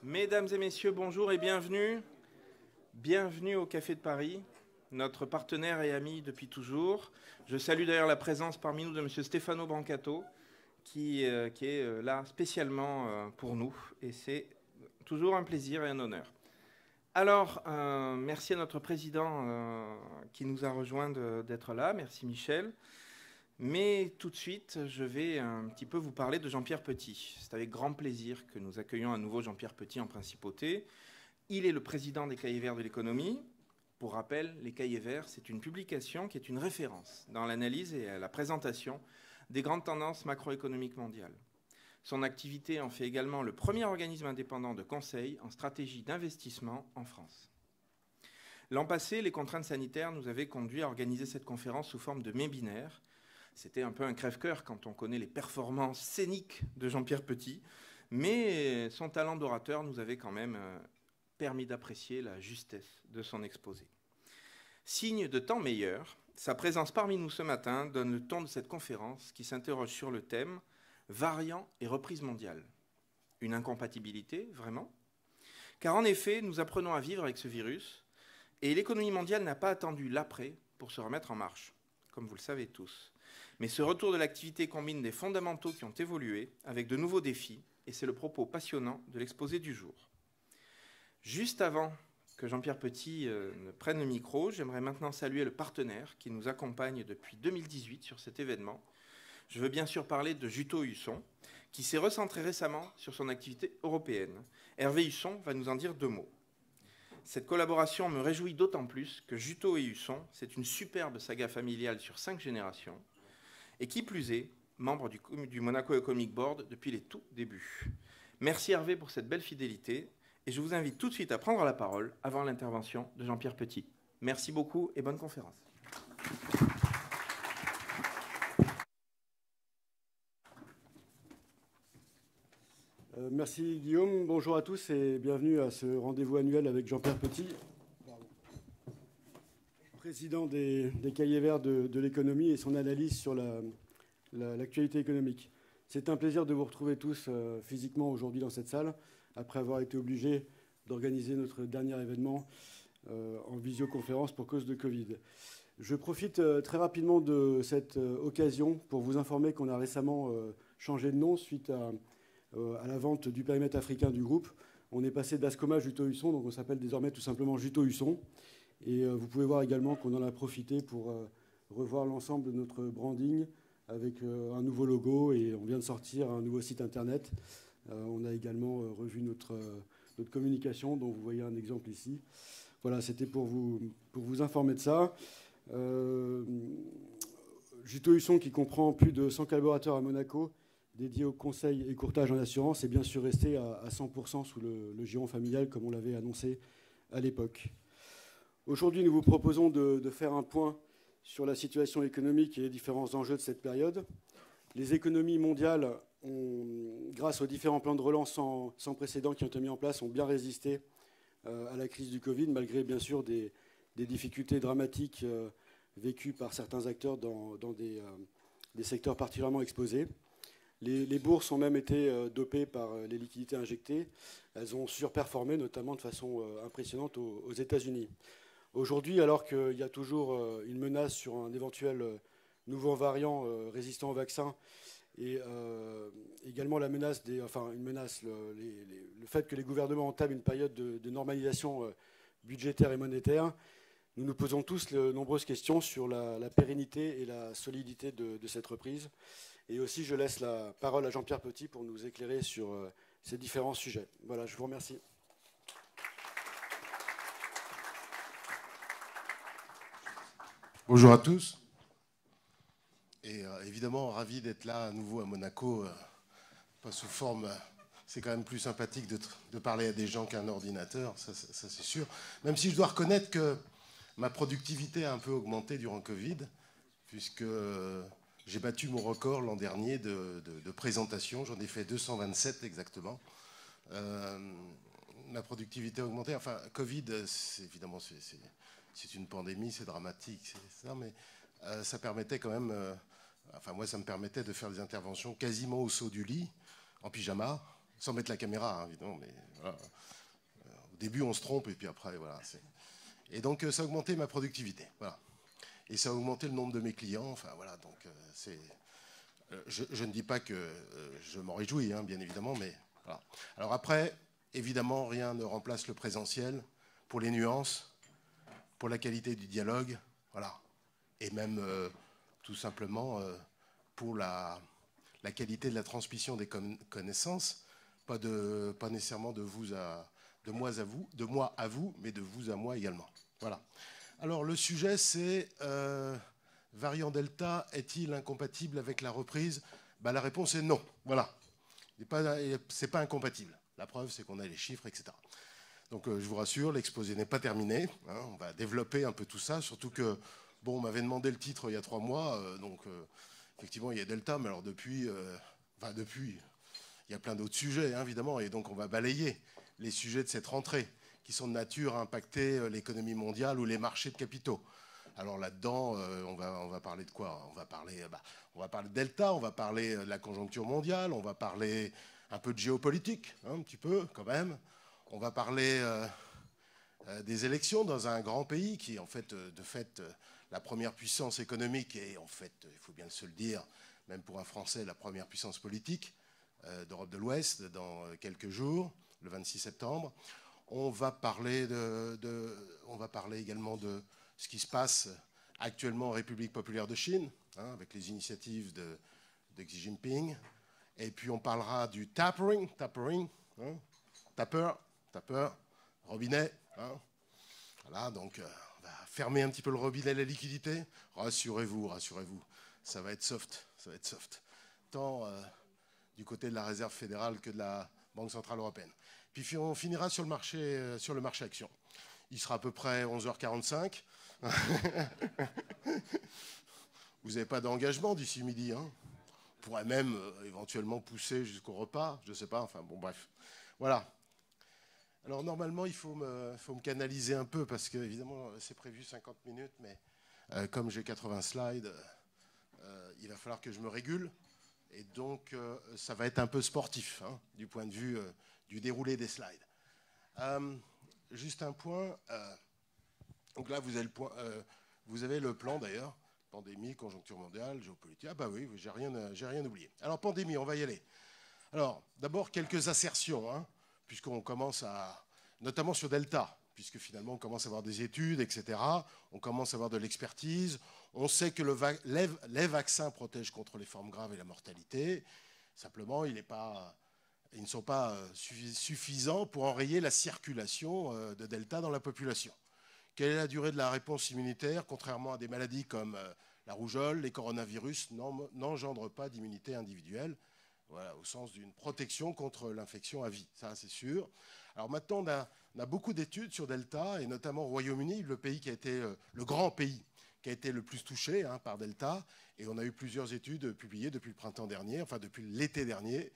Mesdames et messieurs, bonjour et bienvenue. Bienvenue au Café de Paris, notre partenaire et ami depuis toujours. Je salue d'ailleurs la présence parmi nous de M. Stefano Brancato, qui est là spécialement pour nous. Et c'est toujours un plaisir et un honneur. Alors, merci à notre président qui nous a rejoint d'être là. Merci Michel. Mais tout de suite, je vais un petit peu vous parler de Jean-Pierre Petit. C'est avec grand plaisir que nous accueillons à nouveau Jean-Pierre Petit en principauté. Il est le président des Cahiers Verts de l'économie. Pour rappel, les Cahiers Verts, c'est une publication qui est une référence dans l'analyse et la présentation des grandes tendances macroéconomiques mondiales. Son activité en fait également le premier organisme indépendant de conseil en stratégie d'investissement en France. L'an passé, les contraintes sanitaires nous avaient conduit à organiser cette conférence sous forme de webinaire. C'était un peu un crève-cœur quand on connaît les performances scéniques de Jean-Pierre Petit, mais son talent d'orateur nous avait quand même permis d'apprécier la justesse de son exposé. Signe de temps meilleur, sa présence parmi nous ce matin donne le ton de cette conférence qui s'interroge sur le thème « Variants et reprise mondiale ». Une incompatibilité, vraiment ? Car en effet, nous apprenons à vivre avec ce virus et l'économie mondiale n'a pas attendu l'après pour se remettre en marche, comme vous le savez tous. Mais ce retour de l'activité combine des fondamentaux qui ont évolué avec de nouveaux défis, et c'est le propos passionnant de l'exposé du jour. Juste avant que Jean-Pierre Petit ne prenne le micro, j'aimerais maintenant saluer le partenaire qui nous accompagne depuis 2018 sur cet événement. Je veux bien sûr parler de Juto Husson, qui s'est recentré récemment sur son activité européenne. Hervé Husson va nous en dire 2 mots. Cette collaboration me réjouit d'autant plus que Juto et Husson, c'est une superbe saga familiale sur 5 générations, et qui plus est, membre du Monaco Economic Board depuis les tout débuts. Merci Hervé pour cette belle fidélité, et je vous invite tout de suite à prendre la parole avant l'intervention de Jean-Pierre Petit. Merci beaucoup et bonne conférence. Merci Guillaume, bonjour à tous et bienvenue à ce rendez-vous annuel avec Jean-Pierre Petit, président des Cahiers Verts de l'économie et son analyse sur l'actualité économique. C'est un plaisir de vous retrouver tous physiquement aujourd'hui dans cette salle, après avoir été obligé d'organiser notre dernier événement en visioconférence pour cause de Covid. Je profite très rapidement de cette occasion pour vous informer qu'on a récemment changé de nom suite à la vente du périmètre africain du groupe. On est passé d'Ascoma Juto Husson, donc on s'appelle désormais tout simplement Juto Husson. Et vous pouvez voir également qu'on en a profité pour revoir l'ensemble de notre branding avec un nouveau logo et on vient de sortir un nouveau site internet. On a également revu notre communication dont vous voyez un exemple ici. Voilà, c'était pour vous informer de ça. Juto Husson, qui comprend plus de 100 collaborateurs à Monaco, dédié au conseil et courtage en assurance, est bien sûr resté à 100% sous le giron familial, comme on l'avait annoncé à l'époque. Aujourd'hui, nous vous proposons de faire un point sur la situation économique et les différents enjeux de cette période. Les économies mondiales, grâce aux différents plans de relance sans précédent qui ont été mis en place, ont bien résisté à la crise du Covid, malgré bien sûr des difficultés dramatiques vécues par certains acteurs dans des secteurs particulièrement exposés. Les bourses ont même été dopées par les liquidités injectées. Elles ont surperformé, notamment de façon impressionnante aux États-Unis. Aujourd'hui, alors qu'il y a toujours une menace sur un éventuel nouveau variant résistant au vaccin et également la menace le fait que les gouvernements entament une période de normalisation budgétaire et monétaire, nous nous posons tous de nombreuses questions sur la pérennité et la solidité de cette reprise. Et aussi, je laisse la parole à Jean-Pierre Petit pour nous éclairer sur ces différents sujets. Voilà, je vous remercie. Bonjour à tous. Et évidemment, ravi d'être là à nouveau à Monaco. Pas sous forme... C'est quand même plus sympathique de parler à des gens qu'à un ordinateur, ça c'est sûr. Même si je dois reconnaître que ma productivité a un peu augmenté durant Covid, puisque j'ai battu mon record l'an dernier de présentation. J'en ai fait 227 exactement. Ma productivité a augmenté. Enfin, Covid, évidemment, c'est une pandémie, c'est dramatique, c'est ça, mais ça permettait quand même... moi, ça me permettait de faire des interventions quasiment au saut du lit, en pyjama, Sans mettre la caméra, hein, évidemment, mais voilà. Au début, on se trompe, et puis après, voilà. Et donc, ça a augmenté ma productivité, voilà. Et ça a augmenté le nombre de mes clients, enfin, voilà, donc c'est... Je ne dis pas que je m'en réjouis, hein, bien évidemment, mais voilà. Alors après, évidemment, rien ne remplace le présentiel pour les nuances, pour la qualité du dialogue, voilà. Et même, tout simplement, pour la qualité de la transmission des connaissances, pas nécessairement de moi à vous, mais de vous à moi également. Voilà. Alors, le sujet, c'est... variant Delta est-il incompatible avec la reprise? La réponse est non. Voilà. C'est pas incompatible. La preuve, c'est qu'on a les chiffres, etc. Donc, je vous rassure, l'exposé n'est pas terminé. Hein, on va développer un peu tout ça, surtout que, bon, on m'avait demandé le titre il y a 3 mois. Donc, effectivement, il y a Delta, mais alors depuis, il y a plein d'autres sujets, hein, évidemment. Et donc, on va balayer les sujets de cette rentrée qui sont de nature à impacter l'économie mondiale ou les marchés de capitaux. Alors là-dedans, on va parler de quoi? On va parler de Delta, on va parler de la conjoncture mondiale, on va parler un peu de géopolitique, hein, un petit peu quand même. On va parler des élections dans un grand pays qui est en fait, de fait, la première puissance économique et en fait, il faut bien se le dire, même pour un Français, la première puissance politique d'Europe de l'Ouest dans quelques jours, le 26 septembre. On va parler également de ce qui se passe actuellement en République populaire de Chine, hein, avec les initiatives de Xi Jinping. Et puis on parlera du tapering, hein, tapper, robinet. Hein. Voilà, donc on va fermer un petit peu le robinet de la liquidité. Rassurez-vous, ça va être soft, tant du côté de la Réserve fédérale que de la Banque centrale européenne. Puis on finira sur le marché action. Il sera à peu près 11h45. Vous n'avez pas d'engagement d'ici midi, hein. On pourrait même éventuellement pousser jusqu'au repas, je ne sais pas, enfin bon bref. Voilà. Alors normalement il faut me canaliser un peu parce que évidemment c'est prévu 50 minutes, mais comme j'ai 80 slides, il va falloir que je me régule. Et donc ça va être un peu sportif, hein, du point de vue du déroulé des slides. Juste un point. Donc là, vous avez le plan d'ailleurs, pandémie, conjoncture mondiale, géopolitique. Ah bah oui, j'ai rien oublié. Alors pandémie, on va y aller. Alors d'abord quelques assertions, hein, puisqu'on commence notamment sur Delta, puisque finalement on commence à avoir des études, etc. On commence à avoir de l'expertise. On sait que les vaccins protègent contre les formes graves et la mortalité. Simplement, ils ne sont pas suffisants pour enrayer la circulation de Delta dans la population. Quelle est la durée de la réponse immunitaire? Contrairement à des maladies comme la rougeole, les coronavirus n'engendrent pas d'immunité individuelle, voilà, au sens d'une protection contre l'infection à vie, ça c'est sûr. Alors maintenant, on a beaucoup d'études sur Delta, et notamment au Royaume-Uni, le pays qui a été le grand pays qui a été le plus touché, hein, par Delta, et on a eu plusieurs études publiées depuis le printemps dernier, enfin depuis l'été dernier,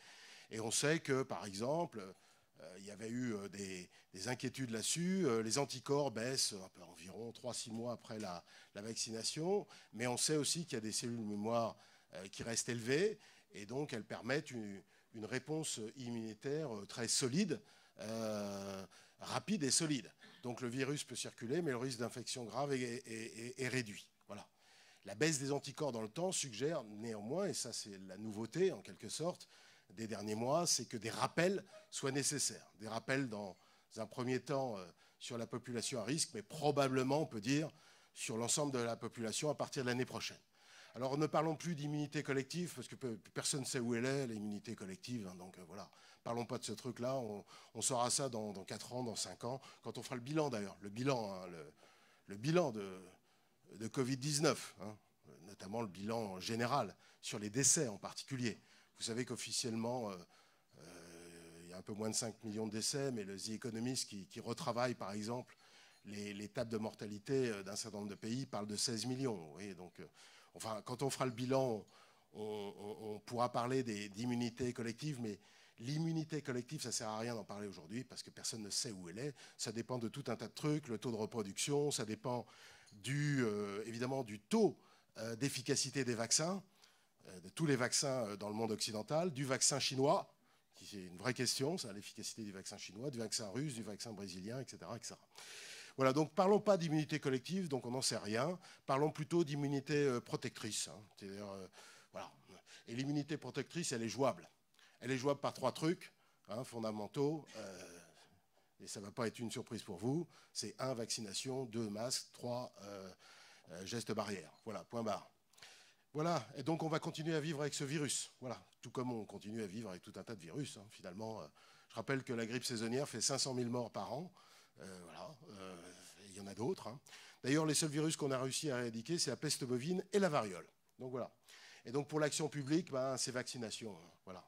et on sait que, par exemple, il y avait eu des inquiétudes là-dessus. Les anticorps baissent environ 3-6 mois après la vaccination. Mais on sait aussi qu'il y a des cellules mémoire qui restent élevées. Et donc, elles permettent une réponse immunitaire très solide, rapide et solide. Donc, le virus peut circuler, mais le risque d'infection grave est réduit. Voilà. La baisse des anticorps dans le temps suggère néanmoins, et ça c'est la nouveauté en quelque sorte, des derniers mois, c'est que des rappels soient nécessaires. Des rappels dans un premier temps sur la population à risque, mais probablement, on peut dire, sur l'ensemble de la population à partir de l'année prochaine. Alors ne parlons plus d'immunité collective, parce que personne ne sait où elle est, l'immunité collective. Hein, donc voilà, parlons pas de ce truc-là. On saura ça dans 4 ans, dans 5 ans, quand on fera le bilan d'ailleurs. Le bilan de Covid-19, hein, notamment le bilan général, sur les décès en particulier. Vous savez qu'officiellement, il y a un peu moins de 5 millions de décès, mais le The Economist qui retravaille, par exemple, les tables de mortalité d'un certain nombre de pays parle de 16 millions. Vous voyez, donc, enfin, quand on fera le bilan, on pourra parler d'immunité collective, mais l'immunité collective, ça ne sert à rien d'en parler aujourd'hui parce que personne ne sait où elle est. Ça dépend de tout un tas de trucs, le taux de reproduction, ça dépend évidemment du taux d'efficacité des vaccins, de tous les vaccins dans le monde occidental, du vaccin chinois, qui est une vraie question, ça, l'efficacité du vaccin chinois, du vaccin russe, du vaccin brésilien, etc. etc. Voilà, donc parlons pas d'immunité collective, donc on n'en sait rien. Parlons plutôt d'immunité protectrice. Hein. C'est-à-dire, voilà. Et l'immunité protectrice, elle est jouable. Elle est jouable par 3 trucs fondamentaux, et ça ne va pas être une surprise pour vous. C'est 1, vaccination, 2, masque, 3, gestes barrières. Voilà, point barre. Voilà, et donc on va continuer à vivre avec ce virus. Voilà, tout comme on continue à vivre avec tout un tas de virus. Hein. Finalement, je rappelle que la grippe saisonnière fait 500 000 morts par an. Voilà, il y en a d'autres. Hein. D'ailleurs, les seuls virus qu'on a réussi à éradiquer, c'est la peste bovine et la variole. Donc voilà. Et donc pour l'action publique, c'est vaccination. Hein. Voilà.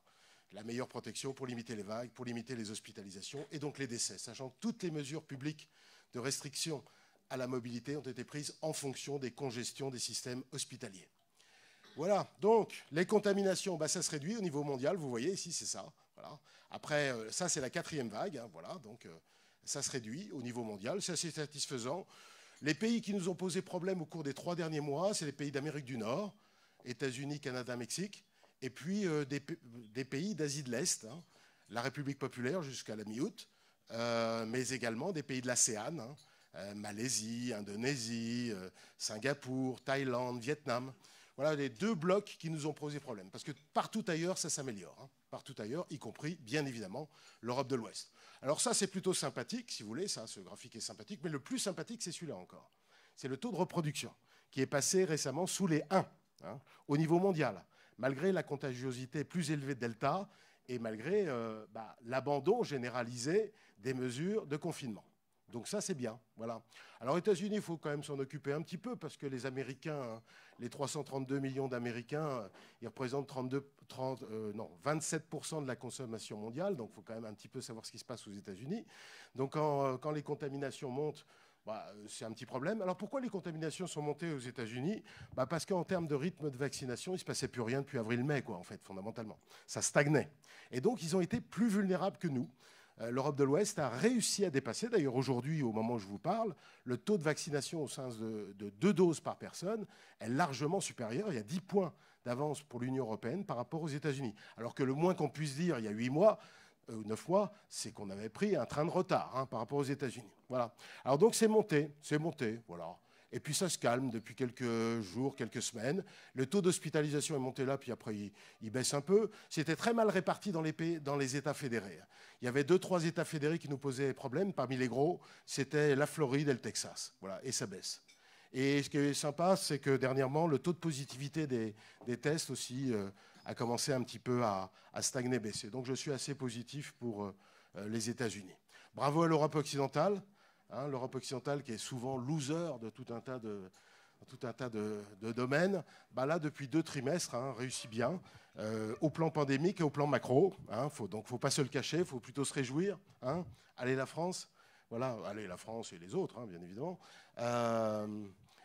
La meilleure protection pour limiter les vagues, pour limiter les hospitalisations et donc les décès, sachant que toutes les mesures publiques de restriction à la mobilité ont été prises en fonction des congestions des systèmes hospitaliers. Voilà, donc les contaminations, ça se réduit au niveau mondial, vous voyez ici, c'est ça. Voilà. Après, ça c'est la 4e vague, hein, voilà, donc ça se réduit au niveau mondial, c'est assez satisfaisant. Les pays qui nous ont posé problème au cours des 3 derniers mois, c'est les pays d'Amérique du Nord, États-Unis, Canada, Mexique, et puis des pays d'Asie de l'Est, hein, la République populaire jusqu'à la mi-août, mais également des pays de l'ASEAN, hein, Malaisie, Indonésie, Singapour, Thaïlande, Vietnam. Voilà les 2 blocs qui nous ont posé problème. Parce que partout ailleurs, ça s'améliore. Hein, partout ailleurs, y compris, bien évidemment, l'Europe de l'Ouest. Alors ça, c'est plutôt sympathique, si vous voulez, ça, ce graphique est sympathique, mais le plus sympathique, c'est celui-là encore. C'est le taux de reproduction, qui est passé récemment sous les 1, hein, au niveau mondial. Malgré la contagiosité plus élevée de Delta et malgré l'abandon généralisé des mesures de confinement. Donc ça, c'est bien. Voilà. Alors, aux États-Unis, il faut quand même s'en occuper un petit peu parce que les Américains, hein, les 332 millions d'Américains, ils représentent 27% de la consommation mondiale. Donc, il faut quand même un petit peu savoir ce qui se passe aux États-Unis. Donc, quand les contaminations montent, c'est un petit problème. Alors pourquoi les contaminations sont montées aux États-Unis ? Parce qu'en termes de rythme de vaccination, il ne se passait plus rien depuis avril-mai, quoi, en fait, fondamentalement. Ça stagnait. Et donc, ils ont été plus vulnérables que nous. L'Europe de l'Ouest a réussi à dépasser, d'ailleurs aujourd'hui, au moment où je vous parle, le taux de vaccination au sens de 2 doses par personne est largement supérieur. Il y a 10 points d'avance pour l'Union européenne par rapport aux États-Unis. Alors que le moins qu'on puisse dire il y a 8 mois, 9 mois, c'est qu'on avait pris un train de retard par rapport aux États-Unis. Voilà. Alors donc c'est monté, voilà. Et puis ça se calme depuis quelques jours, quelques semaines. Le taux d'hospitalisation est monté là, puis après il baisse un peu. C'était très mal réparti dans les États fédérés. Il y avait 2-3 États fédérés qui nous posaient problème. Parmi les gros, c'était la Floride et le Texas. Voilà, et ça baisse. Et ce qui est sympa, c'est que dernièrement, le taux de positivité des tests aussi a commencé un petit peu à stagner, baisser. Donc je suis assez positif pour les États-Unis. Bravo à l'Europe occidentale. Hein, l'Europe occidentale qui est souvent loser de tout un tas de domaines, là, depuis 2 trimestres, réussit bien, au plan pandémique et au plan macro. Donc, il ne faut pas se le cacher, il faut plutôt se réjouir. Allez la France, voilà, allez la France et les autres, bien évidemment,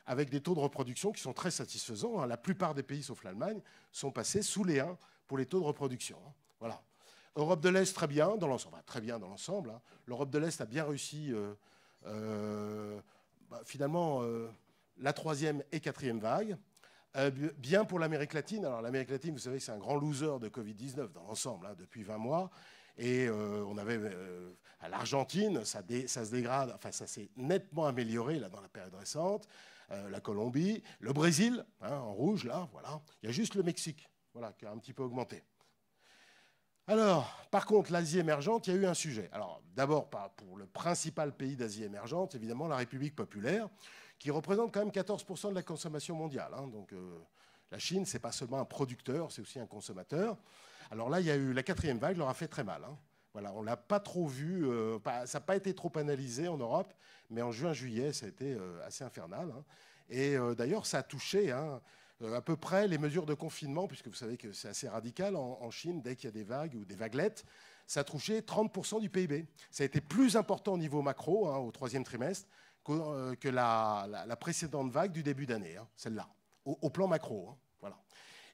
avec des taux de reproduction qui sont très satisfaisants. La plupart des pays, sauf l'Allemagne, sont passés sous les 1 pour les taux de reproduction. Voilà. Europe de l'Est, très bien dans l'ensemble. L'Europe de l'Est a bien réussi... finalement, la 3e et 4e vague. Bien pour l'Amérique latine. Alors l'Amérique latine, vous savez, c'est un grand loser de Covid-19 dans l'ensemble, depuis 20 mois. Et on avait à l'Argentine, ça se dégrade, enfin ça s'est nettement amélioré là, dans la période récente. La Colombie, le Brésil, en rouge, là, voilà. Il y a juste le Mexique, voilà, qui a un petit peu augmenté. Alors, par contre, l'Asie émergente, il y a eu un sujet. Alors, d'abord, pour le principal pays d'Asie émergente, évidemment, la République populaire, qui représente quand même 14% de la consommation mondiale. Donc, la Chine, ce n'est pas seulement un producteur, c'est aussi un consommateur. Alors là, il y a eu la 4e vague, leur a fait très mal. Voilà, on ne l'a pas trop vu, ça n'a pas été trop analysé en Europe, mais en juin-juillet, ça a été assez infernal. Et d'ailleurs, ça a touché... à peu près les mesures de confinement, puisque vous savez que c'est assez radical en Chine, dès qu'il y a des vagues ou des vaguelettes, ça a touché 30% du PIB. Ça a été plus important au niveau macro, au 3e trimestre, que la précédente vague du début d'année, celle-là, au plan macro. Voilà.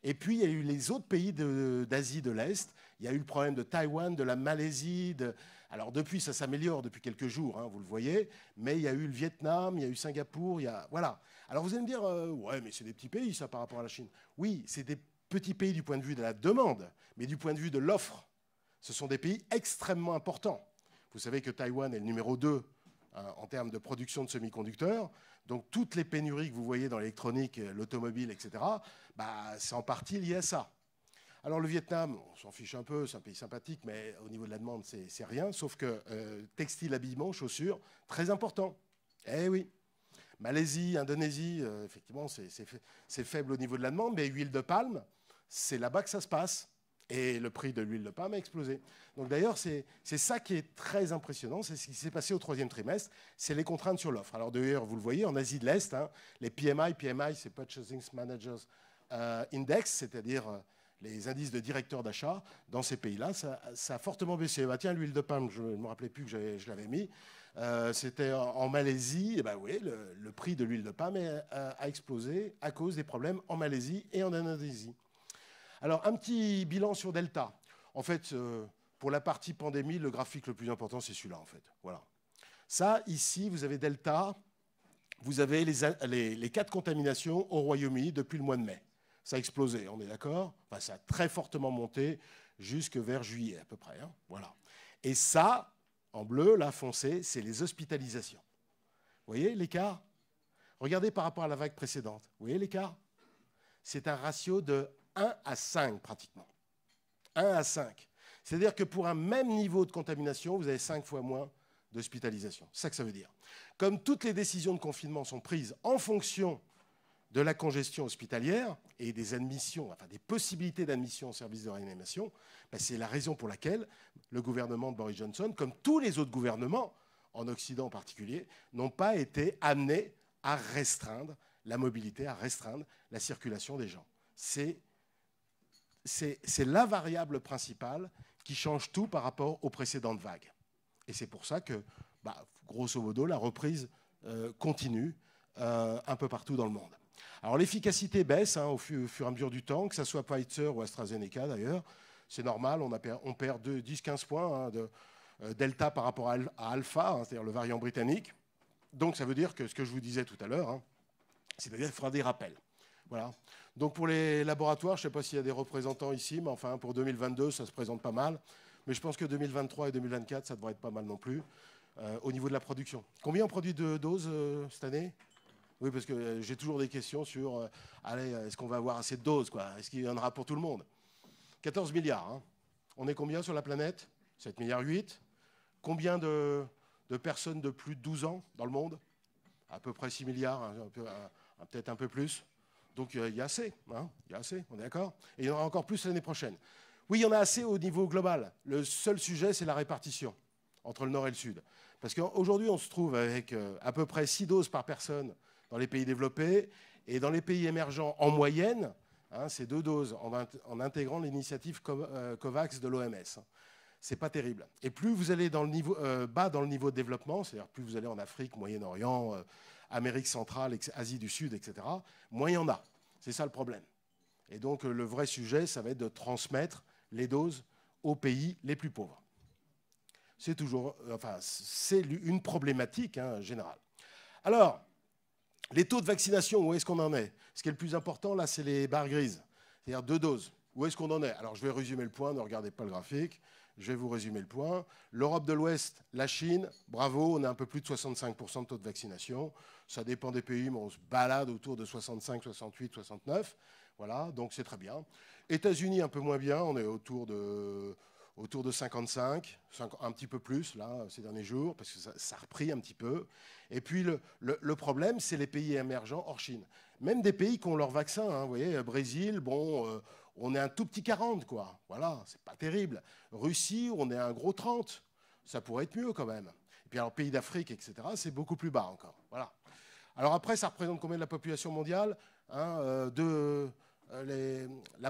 Et puis, il y a eu les autres pays d'Asie de l'Est. Il y a eu le problème de Taïwan, de la Malaisie. Alors, depuis, ça s'améliore depuis quelques jours, vous le voyez. Mais il y a eu le Vietnam, il y a eu Singapour, voilà. Alors, vous allez me dire, ouais, mais c'est des petits pays, ça, par rapport à la Chine. Oui, c'est des petits pays du point de vue de la demande, mais du point de vue de l'offre, Ce sont des pays extrêmement importants. Vous savez que Taïwan est le numéro 2 en termes de production de semi-conducteurs. Donc toutes les pénuries que vous voyez dans l'électronique, l'automobile, etc., c'est en partie lié à ça. Alors le Vietnam, on s'en fiche un peu, c'est un pays sympathique, mais au niveau de la demande, c'est rien. Sauf que textile, habillement, chaussures, très important. Eh oui. Malaisie, Indonésie, effectivement, c'est faible au niveau de la demande, mais huile de palme, c'est là-bas que ça se passe. Et le prix de l'huile de palme a explosé. Donc d'ailleurs, c'est ça qui est très impressionnant, c'est ce qui s'est passé au 3e trimestre, c'est les contraintes sur l'offre. Alors d'ailleurs, vous le voyez, en Asie de l'Est, les PMI, c'est Purchasing Managers Index, c'est-à-dire les indices de directeurs d'achat, dans ces pays-là, ça a fortement baissé. Tiens, l'huile de palme, je ne me rappelais plus que je l'avais mis. C'était en Malaisie, et oui, le prix de l'huile de palme a explosé à cause des problèmes en Malaisie et en Indonésie. Alors, un petit bilan sur Delta. En fait, pour la partie pandémie, le graphique le plus important, c'est celui-là, en fait. Voilà. Ça, ici, vous avez Delta. Vous avez les cas de contamination au Royaume-Uni depuis le mois de mai. Ça a explosé, on est d'accord? Enfin, ça a très fortement monté jusque vers juillet, à peu près. Voilà. Et ça, en bleu, là, foncé, c'est les hospitalisations. Vous voyez l'écart? Regardez par rapport à la vague précédente. Vous voyez l'écart? C'est un ratio de 1 à 5 pratiquement. 1 à 5. C'est-à-dire que pour un même niveau de contamination, vous avez 5 fois moins d'hospitalisation. C'est ça que ça veut dire. Comme toutes les décisions de confinement sont prises en fonction de la congestion hospitalière et des admissions, enfin des possibilités d'admission au service de réanimation, c'est la raison pour laquelle le gouvernement de Boris Johnson, comme tous les autres gouvernements, en Occident en particulier, n'ont pas été amenés à restreindre la mobilité, à restreindre la circulation des gens. C'est la variable principale qui change tout par rapport aux précédentes vagues. Et c'est pour ça que, grosso modo, la reprise continue un peu partout dans le monde. Alors l'efficacité baisse au fur et à mesure du temps, que ce soit Pfizer ou AstraZeneca d'ailleurs. C'est normal, on perd 10-15 points de Delta par rapport à Alpha, c'est-à-dire le variant britannique. Donc ça veut dire que ce que je vous disais tout à l'heure, c'est-à-dire qu'il faudra des rappels. Voilà. Donc pour les laboratoires, je ne sais pas s'il y a des représentants ici, mais enfin pour 2022, ça se présente pas mal. Mais je pense que 2023 et 2024, ça devrait être pas mal non plus, au niveau de la production. Combien on produit de doses cette année? Oui, parce que j'ai toujours des questions sur, est-ce qu'on va avoir assez de doses, quoi? Est-ce qu'il y en aura pour tout le monde? 14 milliards. On est combien sur la planète? 7,8 milliards. Combien de personnes de plus de 12 ans dans le monde? À peu près 6 milliards, peut-être un peu plus. Donc il y a assez, il y a assez, on est d'accord? Et il y en aura encore plus l'année prochaine. Oui, il y en a assez au niveau global. Le seul sujet, c'est la répartition entre le nord et le sud. Parce qu'aujourd'hui, on se trouve avec à peu près 6 doses par personne dans les pays développés, et dans les pays émergents, en moyenne, c'est 2 doses en intégrant l'initiative COVAX de l'OMS. C'est pas terrible. Et plus vous allez bas dans le niveau de développement, c'est-à-dire plus vous allez en Afrique, Moyen-Orient, Amérique centrale, Asie du Sud, etc., moins il y en a. C'est ça le problème. Et donc le vrai sujet, ça va être de transmettre les doses aux pays les plus pauvres. C'est une problématique générale. Alors, les taux de vaccination, où est-ce qu'on en est? Ce qui est le plus important, là, c'est les barres grises, c'est-à-dire 2 doses. Où est-ce qu'on en est? Alors, je vais résumer le point, ne regardez pas le graphique. Je vais vous résumer le point. L'Europe de l'Ouest, la Chine, bravo, on a un peu plus de 65% de taux de vaccination. Ça dépend des pays, mais on se balade autour de 65, 68, 69. Voilà, donc c'est très bien. États-Unis, un peu moins bien, on est autour de 55, un petit peu plus, là, ces derniers jours, parce que ça a repris un petit peu. Et puis, le problème, c'est les pays émergents hors Chine. Même des pays qui ont leur vaccin, vous voyez, Brésil, on est un tout petit 40, quoi. Voilà, c'est pas terrible. Russie, on est un gros 30. Ça pourrait être mieux, quand même. Et puis, alors, pays d'Afrique, etc., c'est beaucoup plus bas encore. Voilà. Alors après, ça représente combien de la population mondiale? La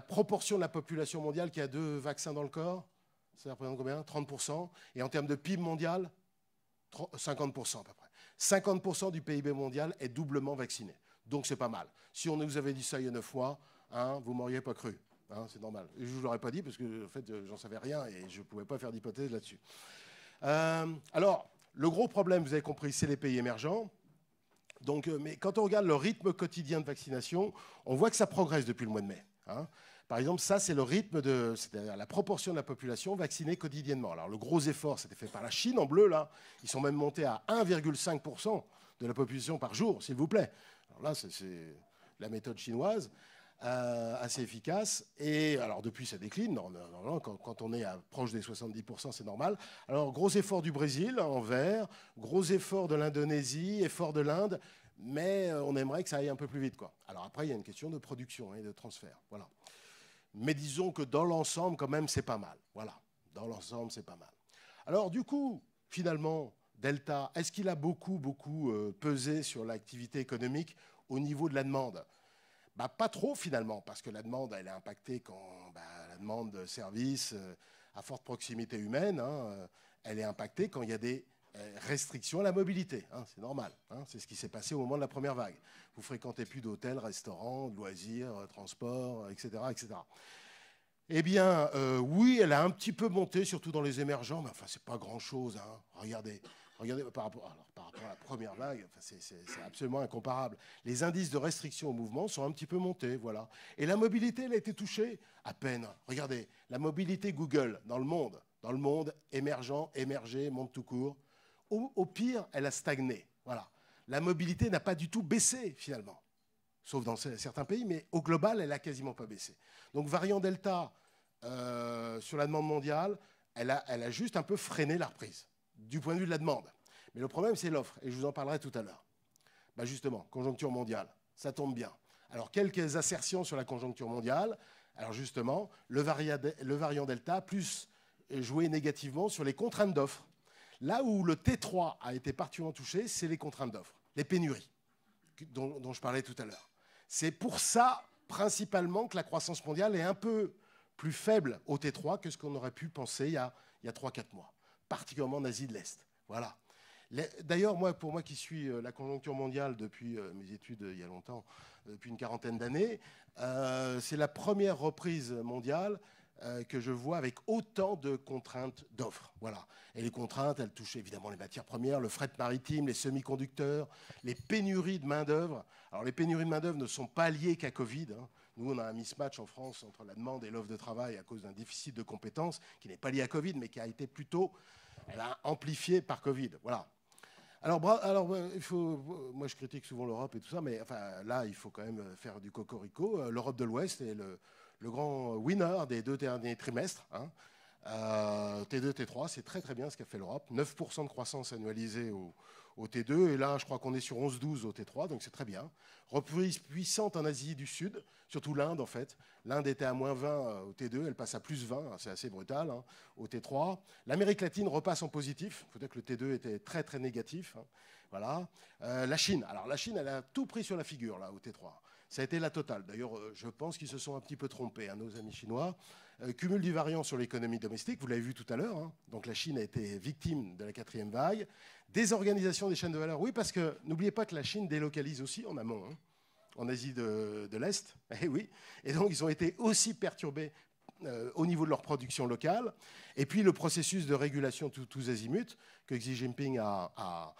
proportion de la population mondiale qui a 2 vaccins dans le corps, ça représente combien? 30%. Et en termes de PIB mondial, 50% à peu près. 50% du PIB mondial est doublement vacciné. Donc c'est pas mal. Si on vous avait dit ça il y a 9 mois, vous ne m'auriez pas cru. C'est normal. Et je ne vous l'aurais pas dit parce que en fait, j'en savais rien et je ne pouvais pas faire d'hypothèse là-dessus. Alors, le gros problème, vous avez compris, c'est les pays émergents. Donc, mais quand on regarde le rythme quotidien de vaccination, on voit que ça progresse depuis le mois de mai. Par exemple, ça, c'est le rythme c'est-à-dire la proportion de la population vaccinée quotidiennement. Alors, le gros effort, c'était fait par la Chine, en bleu, là. Ils sont même montés à 1,5% de la population par jour, s'il vous plaît. Alors là, c'est la méthode chinoise, assez efficace. Et alors, depuis, ça décline. Normalement, quand on est proche des 70%, c'est normal. Alors, gros effort du Brésil, en vert. Gros effort de l'Indonésie, effort de l'Inde. Mais on aimerait que ça aille un peu plus vite, quoi. Alors après, il y a une question de production et de transfert. Voilà. Mais disons que dans l'ensemble, quand même, c'est pas mal. Voilà, dans l'ensemble, c'est pas mal. Alors du coup, finalement, Delta, est-ce qu'il a beaucoup pesé sur l'activité économique au niveau de la demande? Pas trop, finalement, parce que la demande, elle est impactée quand la demande de services à forte proximité humaine, elle est impactée quand il y a des restrictions à la mobilité. C'est normal. C'est ce qui s'est passé au moment de la première vague. Vous fréquentez plus d'hôtels, restaurants, de loisirs, transports, etc., etc. Eh bien, oui, elle a un petit peu monté, surtout dans les émergents, mais enfin, c'est pas grand-chose. Regardez par rapport à la première vague, c'est absolument incomparable. Les indices de restriction au mouvement sont un petit peu montés, voilà. Et la mobilité, elle a été touchée à peine. Regardez, la mobilité Google dans le monde émergent, émergé, monde tout court. Au pire, elle a stagné. Voilà. La mobilité n'a pas du tout baissé, finalement, sauf dans certains pays, mais au global, elle n'a quasiment pas baissé. Donc, variant Delta, sur la demande mondiale, elle a juste un peu freiné la reprise, du point de vue de la demande. Mais le problème, c'est l'offre, et je vous en parlerai tout à l'heure. Justement, conjoncture mondiale, ça tombe bien. Alors, quelques assertions sur la conjoncture mondiale. Alors, justement, le variant Delta, plus joué négativement sur les contraintes d'offres. Là où le T3 a été particulièrement touché, c'est les contraintes d'offres, les pénuries, dont je parlais tout à l'heure. C'est pour ça, principalement, que la croissance mondiale est un peu plus faible au T3 que ce qu'on aurait pu penser il y a 3-4 mois, particulièrement en Asie de l'Est. Voilà. D'ailleurs, pour moi qui suis la conjoncture mondiale depuis mes études il y a longtemps, depuis une quarantaine d'années, c'est la première reprise mondiale que je vois avec autant de contraintes d'offres. Voilà. Et les contraintes, elles touchent évidemment les matières premières, le fret maritime, les semi-conducteurs, les pénuries de main-d'œuvre. Alors, les pénuries de main-d'œuvre ne sont pas liées qu'à Covid. Nous, on a un mismatch en France entre la demande et l'offre de travail à cause d'un déficit de compétences qui n'est pas lié à Covid, mais qui a été plutôt amplifié par Covid. Voilà. Alors, moi, je critique souvent l'Europe et tout ça, mais enfin, là, il faut quand même faire du cocorico. L'Europe de l'Ouest est le grand winner des 2 derniers trimestres. T2, T3, c'est très très bien ce qu'a fait l'Europe. 9% de croissance annualisée au T2, et là je crois qu'on est sur 11-12 au T3, donc c'est très bien. Reprise puissante en Asie du Sud, surtout l'Inde en fait. L'Inde était à moins 20 au T2, elle passe à plus 20, c'est assez brutal, au T3. L'Amérique latine repasse en positif, il faut dire que le T2 était très très négatif. Voilà. La Chine, alors la Chine elle a tout pris sur la figure là au T3. Ça a été la totale. D'ailleurs, je pense qu'ils se sont un petit peu trompés, nos amis chinois. Cumul du variant sur l'économie domestique, vous l'avez vu tout à l'heure. Donc la Chine a été victime de la 4e vague. Désorganisation des chaînes de valeur, oui, parce que n'oubliez pas que la Chine délocalise aussi en amont, en Asie de l'Est. Et oui. Et donc ils ont été aussi perturbés au niveau de leur production locale. Et puis le processus de régulation tous azimuts que Xi Jinping a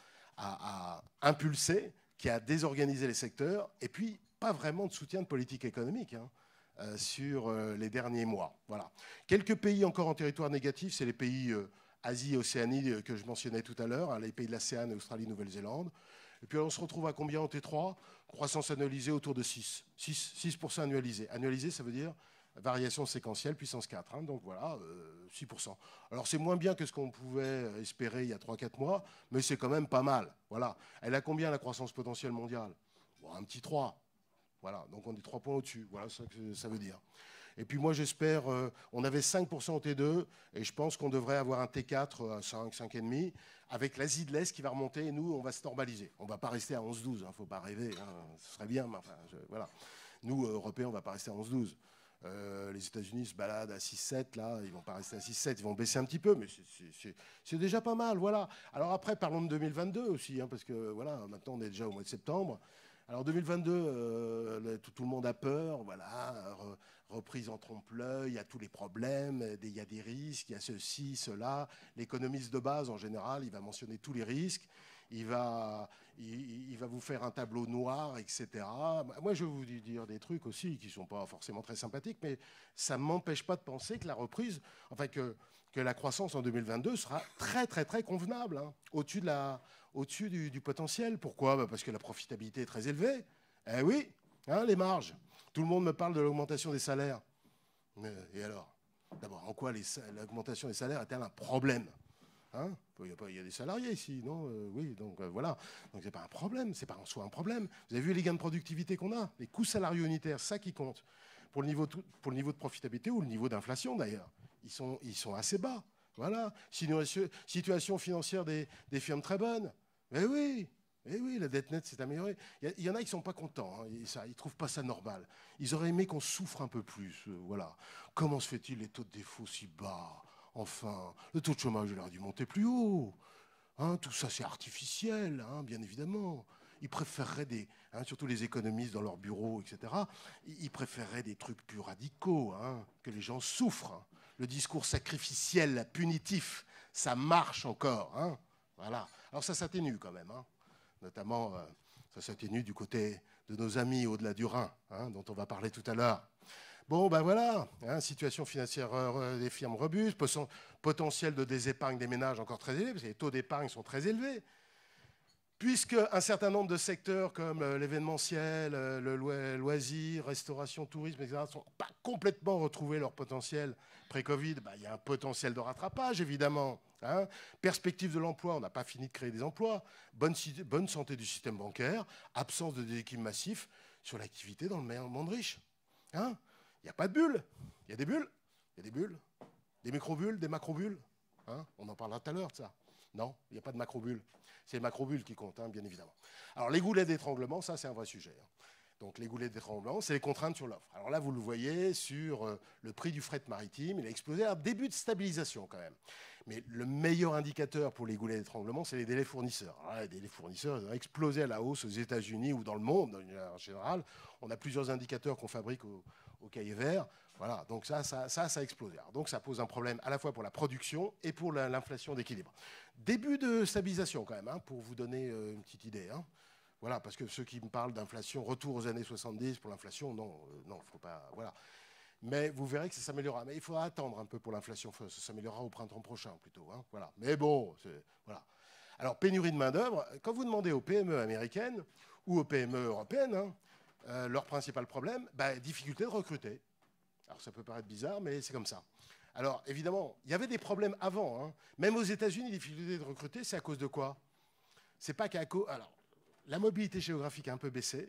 impulsé, qui a désorganisé les secteurs. Et puis pas vraiment de soutien de politique économique sur les derniers mois. Voilà. Quelques pays encore en territoire négatif, c'est les pays Asie et Océanie que je mentionnais tout à l'heure, les pays de l'ASEAN, Australie, Nouvelle-Zélande. Et puis on se retrouve à combien en T3 ? Croissance annualisée autour de 6% annualisé. Annualisé, ça veut dire variation séquentielle, puissance 4. Donc voilà, 6%. Alors c'est moins bien que ce qu'on pouvait espérer il y a 3-4 mois, mais c'est quand même pas mal. Voilà. Elle a combien la croissance potentielle mondiale ? Un petit 3. Voilà, donc on est 3 points au-dessus. Voilà ce que ça veut dire. Et puis moi, j'espère, on avait 5% au T2, et je pense qu'on devrait avoir un T4 à 5, 5,5, avec l'Asie de l'Est qui va remonter, et nous, on va se normaliser. On ne va pas rester à 11-12, il ne faut pas rêver, ce serait bien, mais enfin, voilà. Nous, Européens, on ne va pas rester à 11-12. Les États-Unis se baladent à 6-7, là, ils ne vont pas rester à 6-7, ils vont baisser un petit peu, mais c'est déjà pas mal, voilà. Alors après, parlons de 2022 aussi, parce que voilà, maintenant, on est déjà au mois de septembre. Alors 2022, tout le monde a peur, voilà, reprise en trompe-l'œil, il y a tous les problèmes, il y a des risques, il y a ceci, cela. L'économiste de base, en général, il va mentionner tous les risques. il va vous faire un tableau noir, etc. Moi, je vais vous dire des trucs aussi qui ne sont pas forcément très sympathiques, mais ça ne m'empêche pas de penser que la reprise, enfin que la croissance en 2022 sera très, très, très convenable, hein, au-dessus du potentiel. Pourquoi? Parce que la profitabilité est très élevée. Eh oui, hein, les marges. Tout le monde me parle de l'augmentation des salaires. Et alors? D'abord, en quoi l'augmentation des salaires est-elle un problème? Hein, il y a des salariés ici, non? Oui, donc voilà. Donc c'est pas un problème, c'est pas en soi un problème. Vous avez vu les gains de productivité qu'on a, les coûts salariaux unitaires, ça qui compte. Pour le niveau de profitabilité ou le niveau d'inflation d'ailleurs, ils sont assez bas. Voilà. Situation financière des firmes très bonne. Mais oui. Eh oui, la dette nette s'est améliorée. Il y en a qui ne sont pas contents, hein, ils ne trouvent pas ça normal. Ils auraient aimé qu'on souffre un peu plus. Voilà. Comment se fait-il les taux de défaut si bas? Enfin, le taux de chômage il aurait dû monter plus haut. Hein, tout ça, c'est artificiel, hein, bien évidemment. Ils préféreraient surtout les économistes dans leurs bureaux, etc., ils préféreraient des trucs plus radicaux, hein, que les gens souffrent. Le discours sacrificiel, punitif, ça marche encore. Hein, voilà. Alors ça s'atténue quand même. Hein. Notamment, ça s'atténue du côté de nos amis au-delà du Rhin, hein, dont on va parler tout à l'heure. Bon, ben voilà, hein, situation financière des firmes robustes, potentiel de désépargne des ménages encore très élevé, parce que les taux d'épargne sont très élevés. Puisque un certain nombre de secteurs comme l'événementiel, le loisir, restauration, tourisme, etc., ne sont pas complètement retrouvés leur potentiel pré-Covid, il y a un potentiel de rattrapage, évidemment. Hein. Perspective de l'emploi, on n'a pas fini de créer des emplois. Bonne santé du système bancaire, absence de déséquilibre massif sur l'activité dans le monde riche. Hein. Il n'y a pas de bulles. Il y a des bulles. Il y a des bulles. Des micro-bulles, des macro-bulles. Hein. On en parlera tout à l'heure de ça. Non, il n'y a pas de macro-bulles. C'est les macro-bulles qui comptent, hein, bien évidemment. Alors, les goulets d'étranglement, ça, c'est un vrai sujet. Hein. Donc, les goulets d'étranglement, c'est les contraintes sur l'offre. Alors là, vous le voyez sur le prix du fret maritime. Il a explosé à un début de stabilisation, quand même. Mais le meilleur indicateur pour les goulets d'étranglement, c'est les délais fournisseurs. Alors là, les délais fournisseurs ont explosé à la hausse aux États-Unis ou dans le monde, en général. On a plusieurs indicateurs qu'on fabrique au cahier vert. Voilà, donc ça a explosé. Alors donc ça pose un problème à la fois pour la production et pour l'inflation d'équilibre. Début de stabilisation quand même, hein, pour vous donner une petite idée. Hein. Voilà, parce que ceux qui me parlent d'inflation, retour aux années 70 pour l'inflation, non, faut pas. Voilà. Mais vous verrez que ça s'améliorera. Mais il faudra attendre un peu pour l'inflation. Ça s'améliorera au printemps prochain plutôt. Hein, voilà. Mais bon, voilà. Alors pénurie de main d'œuvre. Quand vous demandez aux PME américaines ou aux PME européennes, hein, leur principal problème, difficulté de recruter. Alors ça peut paraître bizarre, mais c'est comme ça. Alors évidemment, il y avait des problèmes avant. Hein. Même aux États-Unis, les difficultés de recruter, c'est à cause de quoi? C'est pas qu'à cause. Alors, la mobilité géographique a un peu baissé,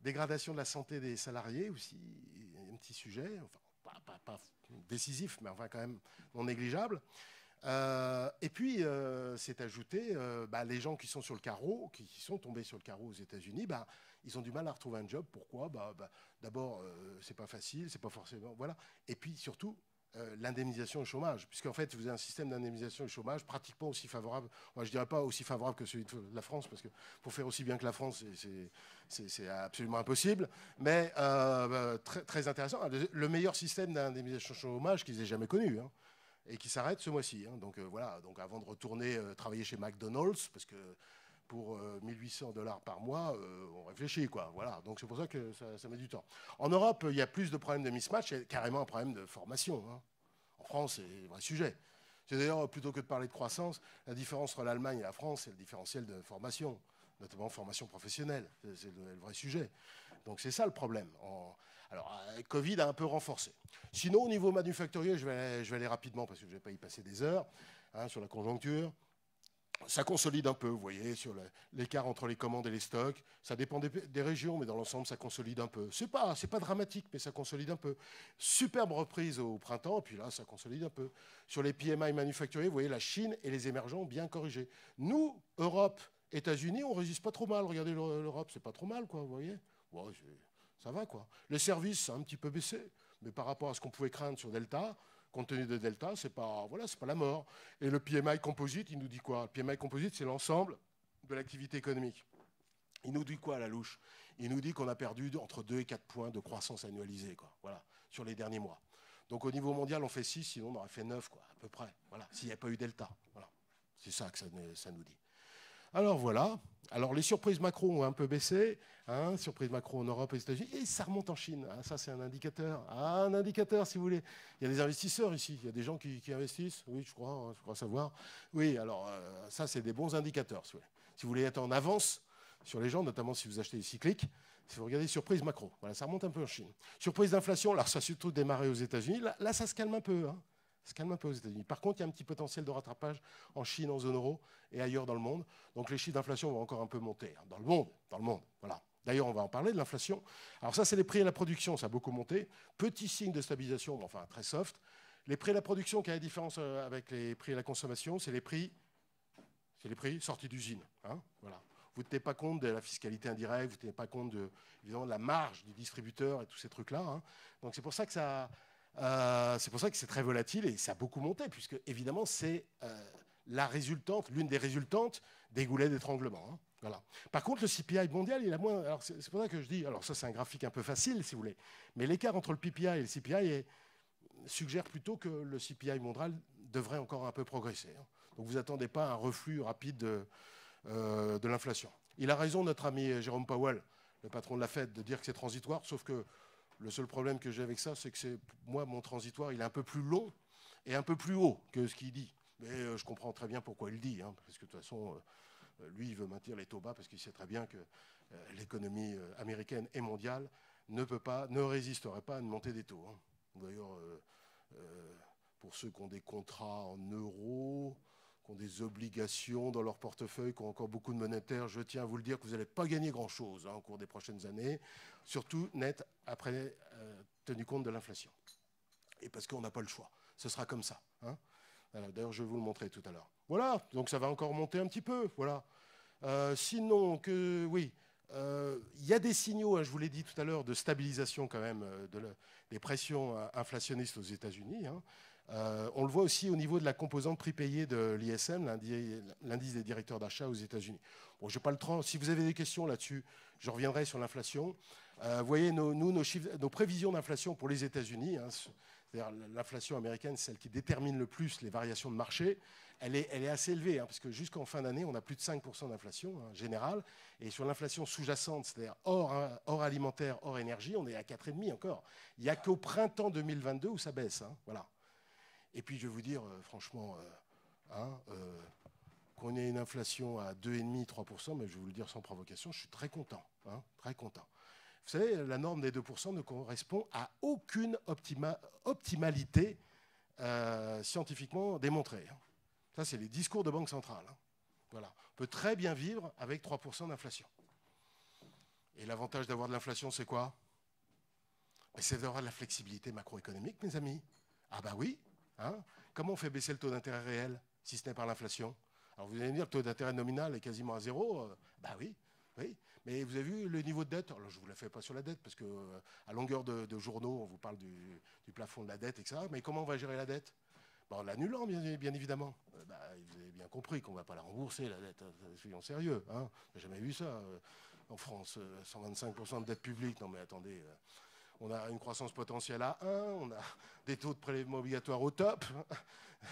dégradation de la santé des salariés aussi, un petit sujet, enfin pas décisif, mais enfin quand même non négligeable. Et puis, c'est ajouté, les gens qui sont sur le carreau, qui sont tombés sur le carreau aux États-Unis, ils ont du mal à retrouver un job. Pourquoi? D'abord, c'est pas facile, c'est pas forcément. Voilà. Et puis surtout, l'indemnisation au chômage. Puisqu'en fait, vous avez un système d'indemnisation au chômage pratiquement aussi favorable, moi je dirais pas aussi favorable que celui de la France, parce que pour faire aussi bien que la France, c'est absolument impossible, mais très, très intéressant. Le meilleur système d'indemnisation au chômage qu'ils aient jamais connu. Hein. Et qui s'arrête ce mois-ci. Hein. Donc voilà, donc avant de retourner travailler chez McDonald's, parce que pour 1 800 $ par mois, on réfléchit, quoi. Voilà, donc c'est pour ça que ça met du temps. En Europe, il y a plus de problèmes de mismatch, il y a carrément un problème de formation. Hein. En France, c'est un vrai sujet. C'est d'ailleurs, plutôt que de parler de croissance, la différence entre l'Allemagne et la France, c'est le différentiel de formation, notamment formation professionnelle. C'est le vrai sujet. Donc c'est ça le problème. Alors, Covid a un peu renforcé. Sinon, au niveau manufacturier, je vais aller rapidement parce que je ne vais pas y passer des heures, hein, sur la conjoncture. Ça consolide un peu, vous voyez, sur l'écart entre les commandes et les stocks. Ça dépend des régions, mais dans l'ensemble, ça consolide un peu. C'est pas dramatique, mais ça consolide un peu. Superbe reprise au printemps, puis là, ça consolide un peu. Sur les PMI manufacturiers, vous voyez, la Chine et les émergents ont bien corrigé. Nous, Europe, États-Unis, on ne résiste pas trop mal. Regardez l'Europe, c'est pas trop mal, quoi, vous voyez. Ouais, ça va, quoi. Les services, ça a un petit peu baissé, mais par rapport à ce qu'on pouvait craindre sur Delta, compte tenu de Delta, c'est pas la mort. Et le PMI Composite, il nous dit quoi? Le PMI Composite, c'est l'ensemble de l'activité économique. Il nous dit quoi à la louche? Il nous dit qu'on a perdu entre 2 et 4 points de croissance annualisée, quoi. Voilà, sur les derniers mois. Donc au niveau mondial, on fait 6, sinon on aurait fait 9, quoi, à peu près. Voilà, s'il n'y avait pas eu Delta. Voilà. C'est ça que ça nous dit. Alors voilà. Alors les surprises macro ont un peu baissé. Hein, surprise macro en Europe et aux États-Unis. Et ça remonte en Chine. Ah, ça, c'est un indicateur. Ah, un indicateur, si vous voulez. Il y a des investisseurs ici. Il y a des gens qui investissent. Oui, je crois savoir. Oui, alors ça, c'est des bons indicateurs. Si vous voulez être en avance sur les gens, notamment si vous achetez des cycliques, si vous regardez surprise macro. Voilà, ça remonte un peu en Chine. Surprise d'inflation, alors ça a surtout démarré aux États-Unis. Là, ça se calme un peu. Hein. Ça se calme un peu aux États-Unis. Par contre, il y a un petit potentiel de rattrapage en Chine, en zone euro et ailleurs dans le monde. Donc les chiffres d'inflation vont encore un peu monter. Hein, dans le monde. Voilà. D'ailleurs, on va en parler de l'inflation. Alors ça, c'est les prix à la production, ça a beaucoup monté. Petit signe de stabilisation, mais enfin très soft. Les prix à la production, qui a la différence avec les prix à la consommation, c'est les prix sortis d'usine. Hein, voilà. Vous ne tenez pas compte de la fiscalité indirecte, vous ne tenez pas compte évidemment, de la marge du distributeur et tous ces trucs-là. Hein. Donc c'est pour ça que c'est très volatile et ça a beaucoup monté, puisque évidemment c'est l'une des résultantes des goulets d'étranglement. Hein. Voilà. Par contre, le CPI mondial, il a moins. Alors c'est pour ça que je dis. Alors ça, c'est un graphique un peu facile, si vous voulez. Mais l'écart entre le PPI et le CPI suggère plutôt que le CPI mondial devrait encore un peu progresser. Hein. Donc vous n'attendez pas un reflux rapide de l'inflation. Il a raison, notre ami Jérôme Powell, le patron de la Fed, de dire que c'est transitoire. Sauf que le seul problème que j'ai avec ça, c'est que moi, mon transitoire, il est un peu plus long et un peu plus haut que ce qu'il dit. Mais je comprends très bien pourquoi il le dit, hein, parce que de toute façon. Lui, il veut maintenir les taux bas parce qu'il sait très bien que l'économie américaine et mondiale ne résisterait pas à une montée des taux. Hein. D'ailleurs, pour ceux qui ont des contrats en euros, qui ont des obligations dans leur portefeuille, qui ont encore beaucoup de monétaire, je tiens à vous le dire que vous n'allez pas gagner grand-chose hein, au cours des prochaines années, surtout net après tenu compte de l'inflation. Et parce qu'on n'a pas le choix. Ce sera comme ça. Hein. D'ailleurs, je vais vous le montrer tout à l'heure. Voilà, donc ça va encore monter un petit peu. Voilà. Sinon, oui, il y a des signaux, hein, je vous l'ai dit tout à l'heure, de stabilisation quand même des pressions inflationnistes aux États-Unis. Hein. On le voit aussi au niveau de la composante prix payé de l'ISM, l'indice des directeurs d'achat aux États-Unis. Bon, je n'ai pas le temps. Si vous avez des questions là-dessus, je reviendrai sur l'inflation. Vous voyez, nos prévisions d'inflation pour les États-Unis, hein, c'est-à-dire l'inflation américaine, celle qui détermine le plus les variations de marché, elle est assez élevée, hein, parce que jusqu'en fin d'année, on a plus de 5% d'inflation hein, générale. Et sur l'inflation sous-jacente, c'est-à-dire hors alimentaire, hors énergie, on est à 4,5 encore. Il n'y a qu'au printemps 2022 où ça baisse. Hein, voilà. Et puis, je vais vous dire, franchement, qu'on ait une inflation à 2,5-3%, mais je vais vous le dire sans provocation, je suis très content. Hein, très content. Vous savez, la norme des 2% ne correspond à aucune optimalité scientifiquement démontrée. Hein. Ça, c'est les discours de banque centrale. Hein. Voilà. On peut très bien vivre avec 3% d'inflation. Et l'avantage d'avoir de l'inflation, c'est quoi? C'est d'avoir de la flexibilité macroéconomique, mes amis. Ah bah oui. Hein. Comment on fait baisser le taux d'intérêt réel, si ce n'est par l'inflation? Alors vous allez me dire, le taux d'intérêt nominal est quasiment à zéro. Bah oui. Oui, mais vous avez vu le niveau de dette? Alors, je ne vous la fais pas sur la dette, parce qu'à longueur de journaux, on vous parle du plafond de la dette, etc. Mais comment on va gérer la dette? En l'annulant, bien évidemment. Vous avez bien compris qu'on ne va pas la rembourser, la dette. Soyons sérieux. Hein. On n'a jamais vu ça en France. 125% de dette publique. Non, mais attendez. On a une croissance potentielle à 1, on a des taux de prélèvement obligatoire au top.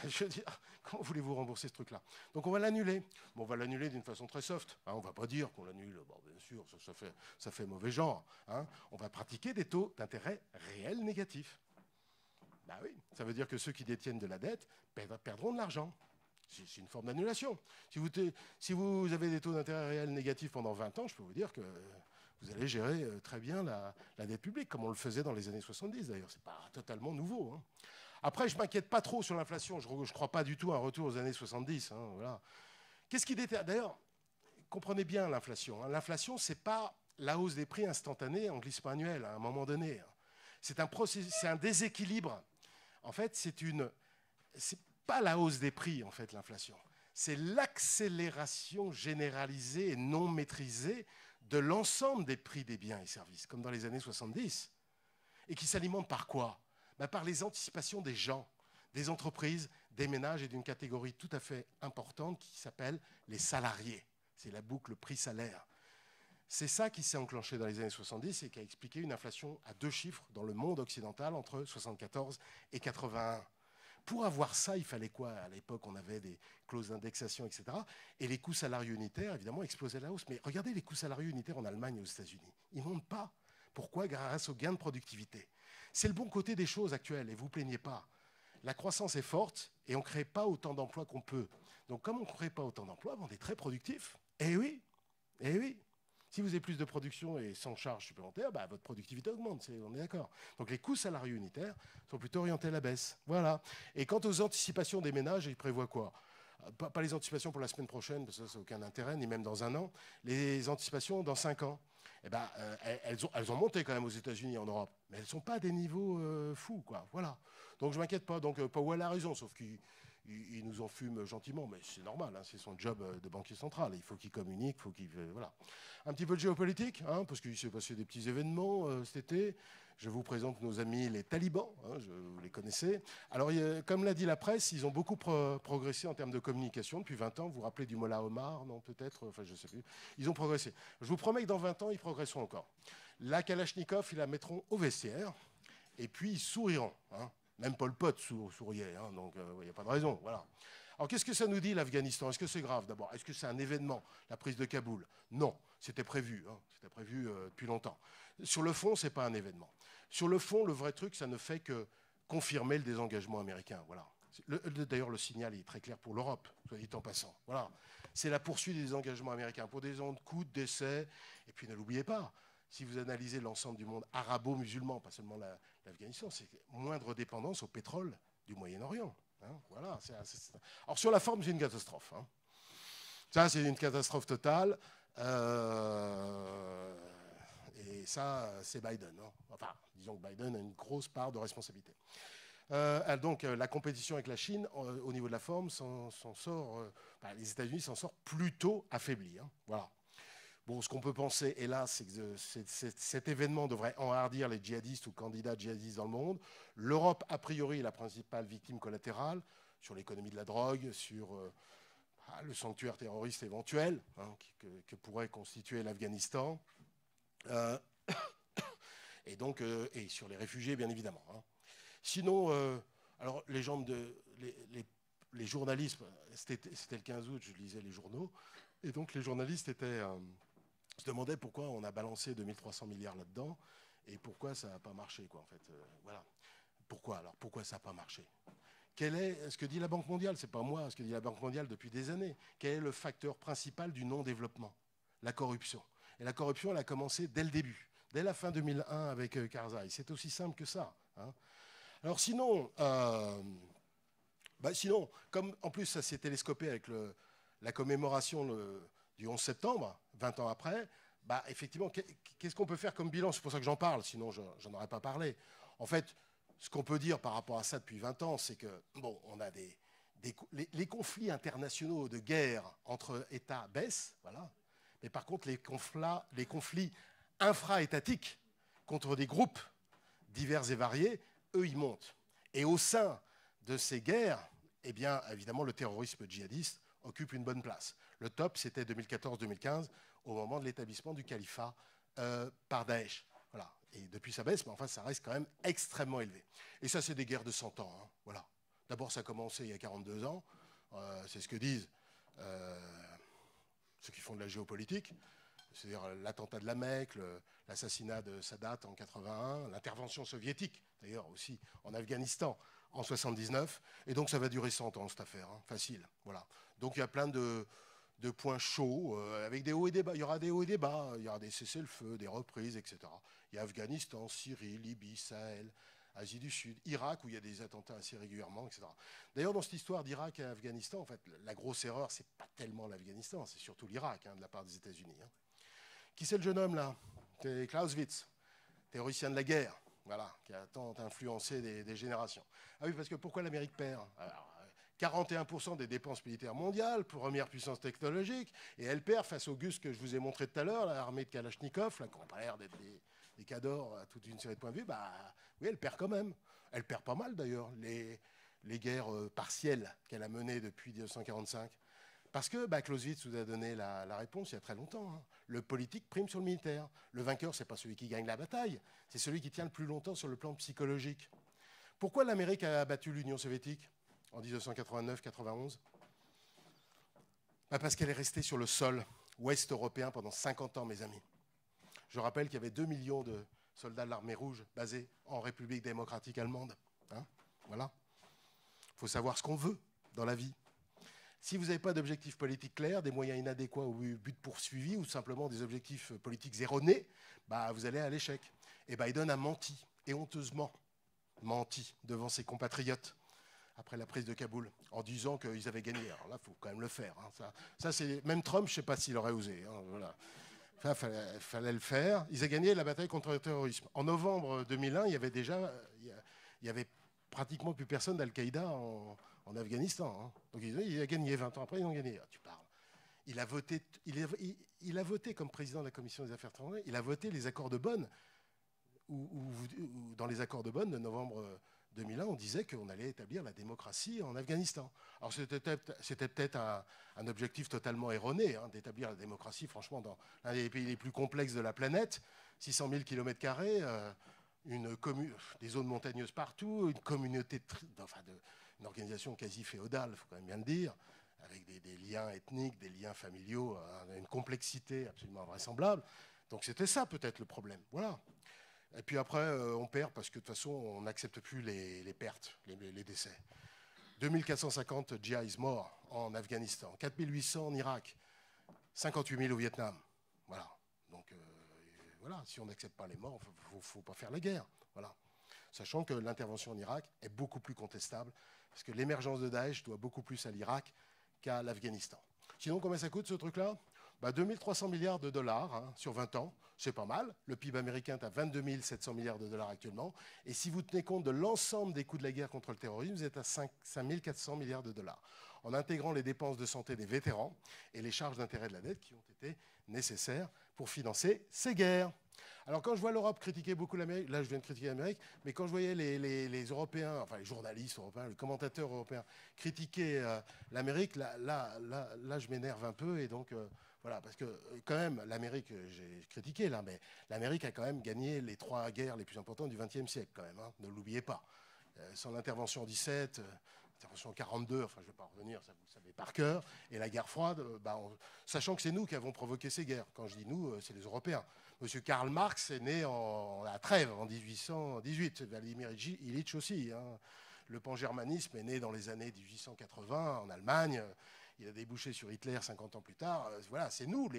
Je veux dire, comment voulez-vous rembourser ce truc-là? Donc on va l'annuler. Bon, on va l'annuler d'une façon très soft. Hein, on ne va pas dire qu'on l'annule. Bon, bien sûr, ça fait mauvais genre. Hein. On va pratiquer des taux d'intérêt réels négatifs. Bah oui, ça veut dire que ceux qui détiennent de la dette perdront de l'argent. C'est une forme d'annulation. Si vous avez des taux d'intérêt réels négatifs pendant 20 ans, je peux vous dire que vous allez gérer très bien la dette publique, comme on le faisait dans les années 70 d'ailleurs. Ce n'est pas totalement nouveau. Hein. Après, je ne m'inquiète pas trop sur l'inflation. Je ne crois pas du tout à un retour aux années 70. Hein, voilà. Qu'est-ce qui détermine? D'ailleurs, comprenez bien l'inflation. Hein. L'inflation, ce n'est pas la hausse des prix instantanée en glissement annuel à un moment donné. Hein. C'est un déséquilibre. En fait, c'est pas la hausse des prix, en fait, l'inflation. C'est l'accélération généralisée et non maîtrisée de l'ensemble des prix des biens et services, comme dans les années 70, et qui s'alimente par quoi? Par les anticipations des gens, des entreprises, des ménages et d'une catégorie tout à fait importante qui s'appelle les salariés. C'est la boucle prix-salaire. C'est ça qui s'est enclenché dans les années 70 et qui a expliqué une inflation à 2 chiffres dans le monde occidental entre 1974 et 1981. pour avoir ça, il fallait quoi? À l'époque, on avait des clauses d'indexation, etc. Et les coûts salariaux unitaires, évidemment, explosaient à la hausse. Mais regardez les coûts salariaux unitaires en Allemagne et aux États-Unis. Ils ne montent pas. Pourquoi? Grâce aux gains de productivité. C'est le bon côté des choses actuelles, et vous ne vous plaignez pas. La croissance est forte et on ne crée pas autant d'emplois qu'on peut. Donc, comme on ne crée pas autant d'emplois, on est très productif. Eh oui, eh oui. Si vous avez plus de production et sans charge supplémentaire, bah, votre productivité augmente, on est d'accord. Donc les coûts salariaux unitaires sont plutôt orientés à la baisse. Voilà. Et quant aux anticipations des ménages, ils prévoient quoi? Pas les anticipations pour la semaine prochaine, parce que ça n'a aucun intérêt, ni même dans un an. Les anticipations dans 5 ans. Eh ben, elles ont monté quand même aux États-Unis et en Europe, mais elles ne sont pas à des niveaux fous, quoi. Voilà. Donc je ne m'inquiète pas. Donc Powell a raison, sauf qu'il nous en fume gentiment, mais c'est normal, hein, c'est son job de banquier central. Il faut qu'il communique, il faut qu'il... voilà. Un petit peu de géopolitique, hein, parce qu'il s'est passé des petits événements cet été. Je vous présente nos amis les talibans, hein, vous les connaissez. Alors, comme l'a dit la presse, ils ont beaucoup progressé en termes de communication depuis 20 ans. Vous vous rappelez du Mollah Omar, non, peut-être? Enfin, je ne sais plus. Ils ont progressé. Je vous promets que dans 20 ans, ils progresseront encore. La Kalachnikov, ils la mettront au vestiaire, et puis ils souriront. Hein. Même Pol Pot souriait, hein, donc il n'y a pas de raison. Voilà. Alors qu'est-ce que ça nous dit l'Afghanistan? Est-ce que c'est grave d'abord? Est-ce que c'est un événement, la prise de Kaboul? Non, c'était prévu, hein, c'était prévu depuis longtemps. Sur le fond, ce n'est pas un événement. Sur le fond, le vrai truc, ça ne fait que confirmer le désengagement américain. Voilà. D'ailleurs, le signal est très clair pour l'Europe, soit dit en passant. Voilà. C'est la poursuite des engagements américains pour des ans de coûts, de décès. Et puis ne l'oubliez pas, si vous analysez l'ensemble du monde arabo-musulman, pas seulement l'Afghanistan, c'est moindre dépendance au pétrole du Moyen-Orient. Hein, voilà, alors sur la forme, c'est une catastrophe. Hein. Ça, c'est une catastrophe totale. Et ça, c'est Biden. Hein. Enfin, disons que Biden a une grosse part de responsabilité. Donc, la compétition avec la Chine, au niveau de la forme, les États-Unis s'en sortent plutôt affaiblis. Hein. Voilà. Bon, ce qu'on peut penser, hélas, c'est que cet événement devrait enhardir les djihadistes ou candidats djihadistes dans le monde. L'Europe, a priori, est la principale victime collatérale sur l'économie de la drogue, sur le sanctuaire terroriste éventuel hein, que pourrait constituer l'Afghanistan, et donc et sur les réfugiés, bien évidemment. Hein. Sinon, alors les journalistes, c'était le 15 août, je lisais les journaux, et donc les journalistes se demandaient pourquoi on a balancé 2300 milliards là-dedans et pourquoi ça n'a pas marché, quoi, en fait. Voilà. Pourquoi ça n'a pas marché? Quel est ce que dit la Banque mondiale? C'est pas moi, ce que dit la Banque mondiale depuis des années. Quel est le facteur principal du non-développement? La corruption. Et la corruption, elle a commencé dès le début, dès la fin 2001 avec Karzai. C'est aussi simple que ça. Hein. Alors sinon, comme en plus ça s'est télescopé avec la commémoration du 11 septembre, 20 ans après, bah, effectivement, qu'est-ce qu'on peut faire comme bilan? C'est pour ça que j'en parle, sinon j'en aurais pas parlé. En fait, ce qu'on peut dire par rapport à ça depuis 20 ans, c'est que, bon, on a les conflits internationaux de guerre entre États baissent, voilà. Mais par contre, les conflits infra-étatiques contre des groupes divers et variés, eux, ils montent. Et au sein de ces guerres, eh bien, évidemment, le terrorisme djihadiste occupe une bonne place. Le top, c'était 2014-2015, au moment de l'établissement du califat par Daesh. Voilà. Et depuis, ça baisse, mais enfin, ça reste quand même extrêmement élevé. Et ça, c'est des guerres de 100 ans. Hein. Voilà. D'abord, ça a commencé il y a 42 ans. C'est ce que disent ceux qui font de la géopolitique. C'est-à-dire l'attentat de la Mecque, l'assassinat de Sadat en 81, l'intervention soviétique, d'ailleurs aussi en Afghanistan en 79. Et donc, ça va durer 100 ans, cette affaire. Hein. Facile. Voilà. Donc, il y a plein de points chauds, avec des hauts et des bas. Il y aura des hauts et des bas, il y aura des cessez-le-feu, des reprises, etc. Il y a Afghanistan, Syrie, Libye, Sahel, Asie du Sud, Irak, où il y a des attentats assez régulièrement, etc. D'ailleurs, dans cette histoire d'Irak et Afghanistan, en fait, la grosse erreur, c'est pas tellement l'Afghanistan, c'est surtout l'Irak, hein, de la part des États-Unis. Hein. Qui c'est le jeune homme, là? C'est Clausewitz, théoricien de la guerre, voilà, qui a tant influencé des générations. Ah oui, parce que pourquoi l'Amérique perd? Alors, 41% des dépenses militaires mondiales, première puissance technologique, et elle perd face au GUS que je vous ai montré tout à l'heure, l'armée de Kalachnikov, là, qui n'a pas l'air d'être des cadors à toute une série de points de vue, bah oui, elle perd quand même. Elle perd pas mal d'ailleurs, les guerres partielles qu'elle a menées depuis 1945. Parce que Clausewitz vous a donné la réponse il y a très longtemps. Hein. Le politique prime sur le militaire. Le vainqueur, ce n'est pas celui qui gagne la bataille, c'est celui qui tient le plus longtemps sur le plan psychologique. Pourquoi l'Amérique a battu l'Union soviétique? en 1989-91? Parce qu'elle est restée sur le sol ouest européen pendant 50 ans, mes amis. Je rappelle qu'il y avait 2 millions de soldats de l'armée rouge basés en République démocratique allemande. Hein, voilà. Il faut savoir ce qu'on veut dans la vie. Si vous n'avez pas d'objectifs politiques clairs, des moyens inadéquats au but poursuivi ou simplement des objectifs politiques erronés, vous allez à l'échec. Et Biden a menti, et honteusement menti devant ses compatriotes après la prise de Kaboul, en disant qu'ils avaient gagné. Alors là, il faut quand même le faire. Hein. Ça c'est même Trump, je ne sais pas s'il aurait osé. Hein, voilà. Fallait le faire. Ils ont gagné la bataille contre le terrorisme. En novembre 2001, il y avait pratiquement plus personne d'Al-Qaïda en Afghanistan. Hein. Donc il a gagné 20 ans après, ils ont gagné. Ah, tu parles. Il a voté comme président de la commission des affaires étrangères. Il a voté les accords de Bonn. Où dans les accords de Bonn de novembre 2001, on disait qu'on allait établir la démocratie en Afghanistan. Alors c'était peut-être un objectif totalement erroné, hein, d'établir la démocratie, franchement, dans l'un des pays les plus complexes de la planète, 600 000 km², des zones montagneuses partout, une communauté, une organisation quasi féodale, il faut quand même bien le dire, avec des liens ethniques, des liens familiaux, une complexité absolument invraisemblable. Donc c'était ça peut-être le problème. Voilà. Et puis après, on perd parce que de toute façon, on n'accepte plus les pertes, les décès. 2450 GIs morts en Afghanistan, 4800 en Irak, 58 000 au Vietnam. Voilà. Donc voilà, si on n'accepte pas les morts, il ne faut pas faire la guerre. Voilà. Sachant que l'intervention en Irak est beaucoup plus contestable, parce que l'émergence de Daesh doit beaucoup plus à l'Irak qu'à l'Afghanistan. Sinon, combien ça coûte ce truc-là ? 2300 milliards de dollars hein, sur 20 ans, c'est pas mal. Le PIB américain est à 22 700 milliards de dollars actuellement. Et si vous tenez compte de l'ensemble des coûts de la guerre contre le terrorisme, vous êtes à 5 400 milliards de dollars. En intégrant les dépenses de santé des vétérans et les charges d'intérêt de la dette qui ont été nécessaires pour financer ces guerres. Alors quand je vois l'Europe critiquer beaucoup l'Amérique, là je viens de critiquer l'Amérique, mais quand je voyais les Européens, enfin les journalistes européens, les commentateurs européens critiquer l'Amérique, là je m'énerve un peu et donc voilà, parce que quand même l'Amérique, j'ai critiqué là, mais l'Amérique a quand même gagné les 3 guerres les plus importantes du XXe siècle quand même, hein, ne l'oubliez pas. Son intervention en 17, intervention en 42, enfin je ne vais pas revenir, ça vous le savez par cœur, et la guerre froide, sachant que c'est nous qui avons provoqué ces guerres. Quand je dis nous, c'est les Européens. Monsieur Karl Marx est né en la trêve en 1818, Vladimir Ilitch aussi. Hein. Le pangermanisme est né dans les années 1880 en Allemagne. Il a débouché sur Hitler 50 ans plus tard. Voilà, c'est nous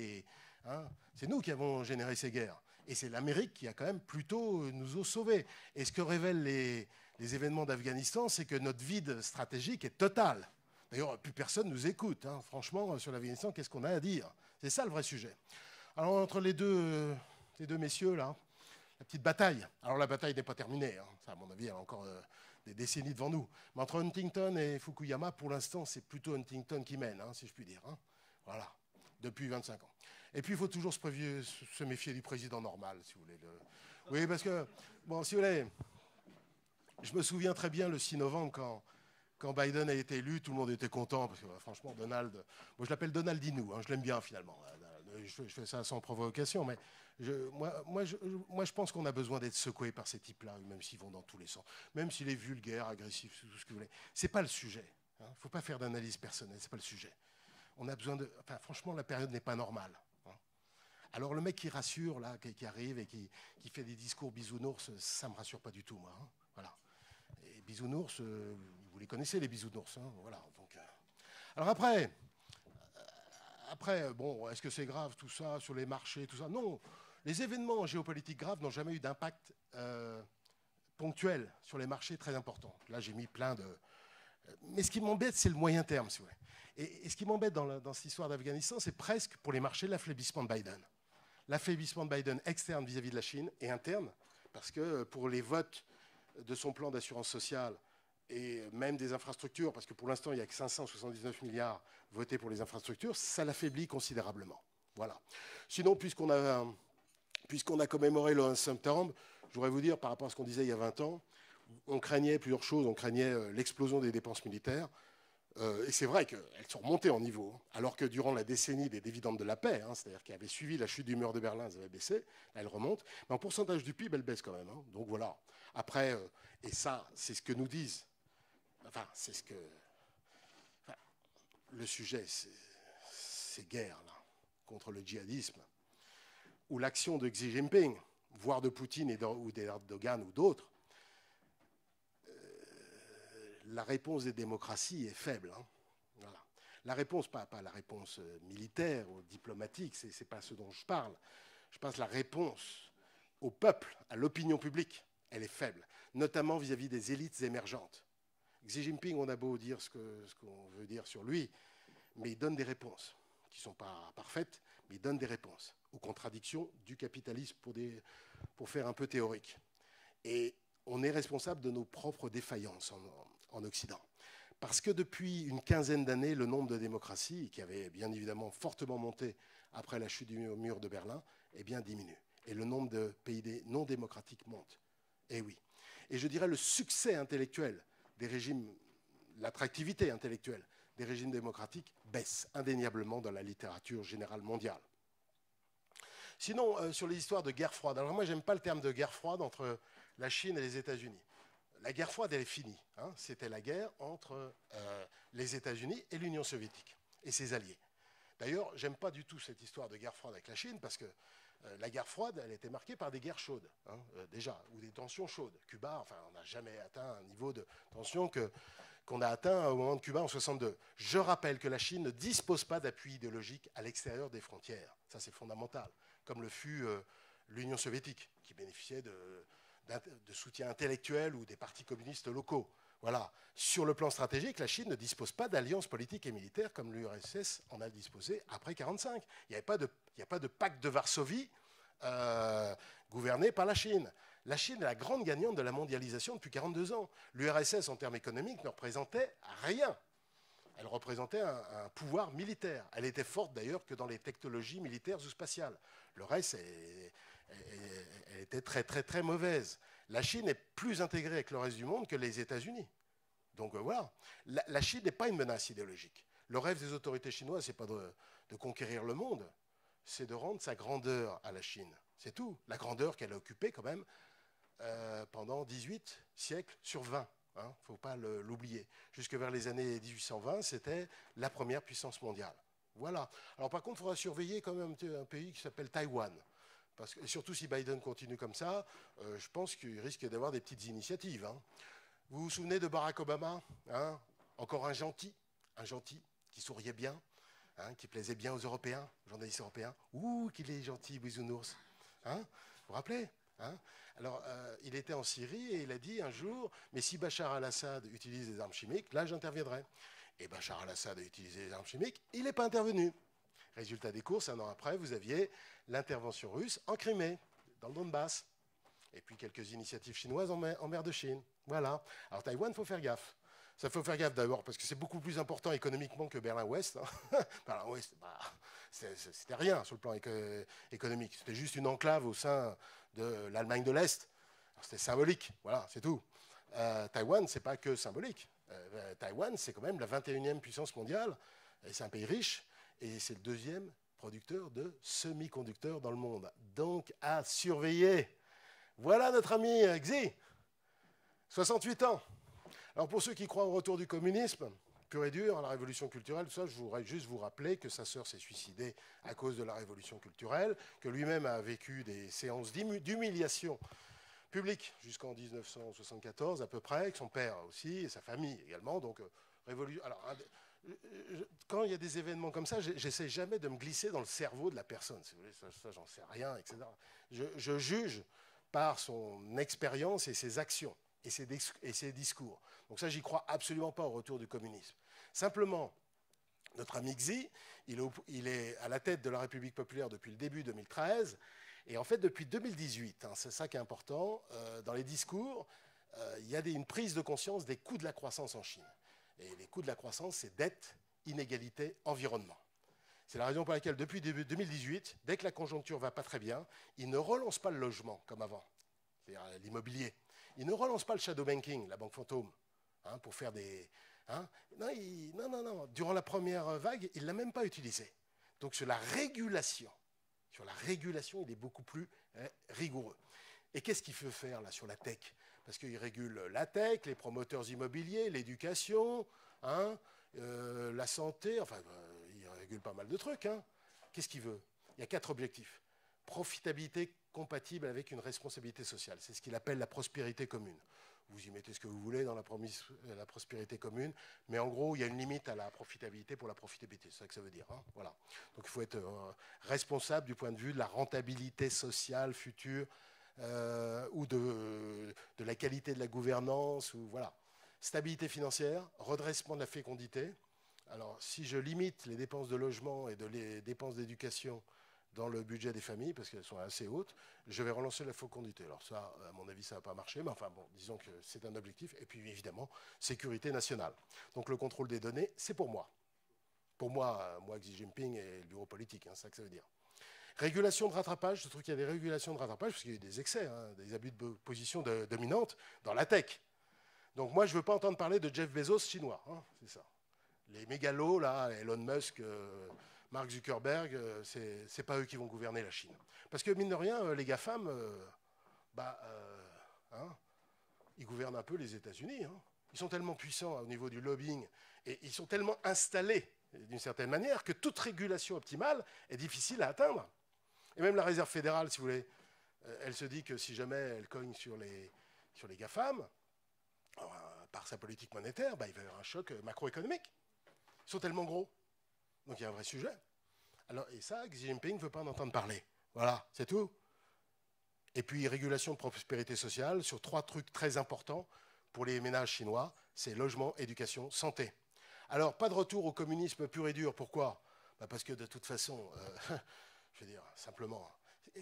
c'est nous qui avons généré ces guerres. Et c'est l'Amérique qui a quand même plutôt nous a sauvés. Et ce que révèlent les événements d'Afghanistan, c'est que notre vide stratégique est total. D'ailleurs, plus personne nous écoute. Hein. Franchement, sur l'Afghanistan, qu'est-ce qu'on a à dire? C'est ça le vrai sujet. Alors, entre les deux messieurs, là, la petite bataille. Alors, la bataille n'est pas terminée. Hein. Ça, à mon avis, il y a encore des décennies devant nous. Mais entre Huntington et Fukuyama, pour l'instant, c'est plutôt Huntington qui mène, hein, si je puis dire. Hein. Voilà, depuis 25 ans. Et puis, il faut toujours se méfier du président normal, si vous voulez. Oui, parce que, bon, si vous voulez, je me souviens très bien le 6 novembre, quand Biden a été élu, tout le monde était content, parce que franchement, Donald, moi je l'appelle Donaldinou, hein, je l'aime bien finalement. Je fais ça sans provocation, mais moi, je pense qu'on a besoin d'être secoué par ces types-là, même s'ils vont dans tous les sens, même s'il est vulgaire, agressif, tout ce que vous voulez. C'est pas le sujet. Il ne faut pas faire d'analyse personnelle, c'est pas le sujet. On a besoin de. Enfin, franchement, la période n'est pas normale. Hein. Alors le mec qui rassure, là, qui arrive et qui fait des discours bisounours, ça me rassure pas du tout, moi. Hein. Voilà. Et bisounours, vous les connaissez, les bisounours. Hein. Voilà. Donc, alors après, bon, est-ce que c'est grave tout ça sur les marchés, tout ça? Non. Les événements géopolitiques graves n'ont jamais eu d'impact ponctuel sur les marchés très important. Là, j'ai mis plein de. Mais ce qui m'embête, c'est le moyen terme, si vous voulez. Et ce qui m'embête dans cette histoire d'Afghanistan, c'est presque pour les marchés l'affaiblissement de Biden. L'affaiblissement de Biden externe vis-à-vis de la Chine et interne, parce que pour les votes de son plan d'assurance sociale et même des infrastructures, parce que pour l'instant, il n'y a que 579 milliards votés pour les infrastructures, ça l'affaiblit considérablement. Voilà. Sinon, puisqu'on a commémoré le 11 septembre, je voudrais vous dire, par rapport à ce qu'on disait il y a 20 ans, on craignait plusieurs choses. On craignait l'explosion des dépenses militaires. Et c'est vrai qu'elles sont remontées en niveau, alors que durant la décennie des dividendes de la paix, hein, c'est-à-dire qui avait suivi la chute du mur de Berlin, elles avaient baissé, là elles remontent, mais en pourcentage du PIB, elles baissent quand même. Hein. Donc voilà. Après, et ça, c'est ce que nous disent, enfin, c'est ce que sujet, ces guerres-là, contre le djihadisme, ou l'action de Xi Jinping, voire de Poutine ou d'Erdogan ou d'autres, la réponse des démocraties est faible. Hein. Voilà. La réponse, pas la réponse militaire ou diplomatique, ce n'est pas ce dont je parle. Je pense que la réponse au peuple, à l'opinion publique, elle est faible, notamment vis-à-vis des élites émergentes. Xi Jinping, on a beau dire ce qu'on veut dire sur lui, mais il donne des réponses qui ne sont pas parfaites, mais il donne des réponses aux contradictions du capitalisme pour faire un peu théorique. Et on est responsable de nos propres défaillances en Occident. Parce que depuis une quinzaine d'années, le nombre de démocraties, qui avait bien évidemment fortement monté après la chute du mur de Berlin, est bien diminué. Et le nombre de pays non démocratiques monte. Et oui. Et je dirais le succès intellectuel des régimes, l'attractivité intellectuelle des régimes démocratiques baisse indéniablement dans la littérature générale mondiale. Sinon, sur les histoires de guerre froide, alors moi, j'aime pas le terme de guerre froide entre la Chine et les États-Unis. La guerre froide, elle est finie. Hein. C'était la guerre entre les États-Unis et l'Union soviétique et ses alliés. D'ailleurs, j'aime pas du tout cette histoire de guerre froide avec la Chine parce que la guerre froide, elle était marquée par des guerres chaudes, hein, déjà, ou des tensions chaudes. Cuba, enfin, on n'a jamais atteint un niveau de tension qu'on a atteint au moment de Cuba en 1962. Je rappelle que la Chine ne dispose pas d'appui idéologique à l'extérieur des frontières. Ça, c'est fondamental, comme le fut l'Union soviétique, qui bénéficiait de soutien intellectuel ou des partis communistes locaux. Voilà. Sur le plan stratégique, la Chine ne dispose pas d'alliances politiques et militaires comme l'URSS en a disposé après 1945. Il n'y a pas de pacte de Varsovie gouverné par la Chine. La Chine est la grande gagnante de la mondialisation depuis 42 ans. L'URSS, en termes économiques, ne représentait rien. Elle représentait un pouvoir militaire. Elle était forte d'ailleurs que dans les technologies militaires ou spatiales. Le reste, elle était très, très, très mauvaise. La Chine est plus intégrée avec le reste du monde que les États-Unis. Donc voilà. La Chine n'est pas une menace idéologique. Le rêve des autorités chinoises, ce n'est pas de conquérir le monde, c'est de rendre sa grandeur à la Chine. C'est tout. La grandeur qu'elle a occupée quand même pendant 18 siècles sur 20. Il ne faut pas l'oublier. Jusque vers les années 1820, c'était la première puissance mondiale. Voilà. Alors par contre, il faudra surveiller quand même un pays qui s'appelle Taïwan. Parce que, surtout si Biden continue comme ça, je pense qu'il risque d'avoir des petites initiatives. Hein. Vous vous souvenez de Barack Obama, hein, encore un gentil qui souriait bien, hein, qui plaisait bien aux Européens, aux journalistes européens. Ouh, qu'il est gentil, bisounours. Hein, vous vous rappelez, hein? Alors, il était en Syrie et il a dit un jour, mais si Bachar al-Assad utilise des armes chimiques, là j'interviendrai. Et Bachar al-Assad a utilisé des armes chimiques, il n'est pas intervenu. Résultat des courses, un an après, vous aviez l'intervention russe en Crimée, dans le Donbass. Et puis quelques initiatives chinoises en mer de Chine. Voilà. Alors Taïwan, il faut faire gaffe. Ça faut faire gaffe d'abord parce que c'est beaucoup plus important économiquement que Berlin-Ouest. Hein. Berlin-Ouest, c'était rien sur le plan économique. C'était juste une enclave au sein de l'Allemagne de l'Est. C'était symbolique. Voilà, c'est tout. Taïwan, c'est pas que symbolique. Taïwan, c'est quand même la 21e puissance mondiale. Et c'est un pays riche. Et c'est le deuxième producteur de semi-conducteurs dans le monde. Donc, à surveiller. Voilà notre ami Xi, 68 ans. Alors, pour ceux qui croient au retour du communisme, pur et dur, à la révolution culturelle, tout ça, je voudrais juste vous rappeler que sa sœur s'est suicidée à cause de la révolution culturelle, que lui-même a vécu des séances d'humiliation publique jusqu'en 1974 à peu près, que son père aussi, et sa famille également. Donc, alors, quand il y a des événements comme ça, j'essaie jamais de me glisser dans le cerveau de la personne. Si vous voulez, ça j'en sais rien, etc. Je juge par son expérience et ses actions et ses discours. Donc ça, j'y crois absolument pas au retour du communisme. Simplement, notre ami Xi, il est à la tête de la République populaire depuis le début 2013, et en fait depuis 2018, hein, c'est ça qui est important, dans les discours, il y a une prise de conscience des coûts de la croissance en Chine. Et les coûts de la croissance, c'est dette, inégalité, environnement. C'est la raison pour laquelle, depuis 2018, dès que la conjoncture ne va pas très bien, ils ne relancent pas le logement comme avant, c'est-à-dire l'immobilier. Ils ne relancent pas le shadow banking, la banque fantôme, hein, pour faire des... Hein. Non. Durant la première vague, il ne l'a même pas utilisé. Donc sur la régulation, il est beaucoup plus rigoureux. Et qu'est-ce qu'il veut faire là sur la tech? Parce qu'il régule la tech, les promoteurs immobiliers, l'éducation, hein, la santé, enfin, il régule pas mal de trucs. Hein. Qu'est-ce qu'il veut? Il y a 4 objectifs. Profitabilité compatible avec une responsabilité sociale. C'est ce qu'il appelle la prospérité commune. Vous y mettez ce que vous voulez dans la prospérité commune, mais en gros, il y a une limite à la profitabilité pour la profitabilité. C'est ça que ça veut dire. Hein, voilà. Donc il faut être responsable du point de vue de la rentabilité sociale future ou de la qualité de la gouvernance. Ou, voilà. Stabilité financière, redressement de la fécondité. Alors, si je limite les dépenses de logement et les dépenses d'éducation dans le budget des familles, parce qu'elles sont assez hautes, je vais relancer la fécondité. Alors ça, à mon avis, ça ne va pas marcher, mais enfin bon, disons que c'est un objectif. Et puis évidemment, sécurité nationale. Donc le contrôle des données, c'est pour moi. Pour moi, Xi Jinping et le bureau politique, hein, c'est ça que ça veut dire. Régulation de rattrapage, je trouve qu'il y a des régulations de rattrapage, parce qu'il y a eu des excès, hein, des abus de position dominante dans la tech. Donc moi, je ne veux pas entendre parler de Jeff Bezos chinois, hein, c'est ça. Les mégalos, là, Elon Musk... Mark Zuckerberg, c'est pas eux qui vont gouverner la Chine. Parce que, mine de rien, les GAFAM, ils gouvernent un peu les États-Unis. Hein. Ils sont tellement puissants au niveau du lobbying et ils sont tellement installés, d'une certaine manière, que toute régulation optimale est difficile à atteindre. Et même la Réserve fédérale, si vous voulez, elle se dit que si jamais elle cogne sur les GAFAM, par sa politique monétaire, il va y avoir un choc macroéconomique. Ils sont tellement gros. Donc il y a un vrai sujet. Alors, et ça, Xi Jinping ne veut pas en entendre parler. Voilà, c'est tout. Et puis, régulation de prospérité sociale sur 3 trucs très importants pour les ménages chinois, c'est logement, éducation, santé. Alors, pas de retour au communisme pur et dur. Pourquoi? Parce que de toute façon, je veux dire, simplement,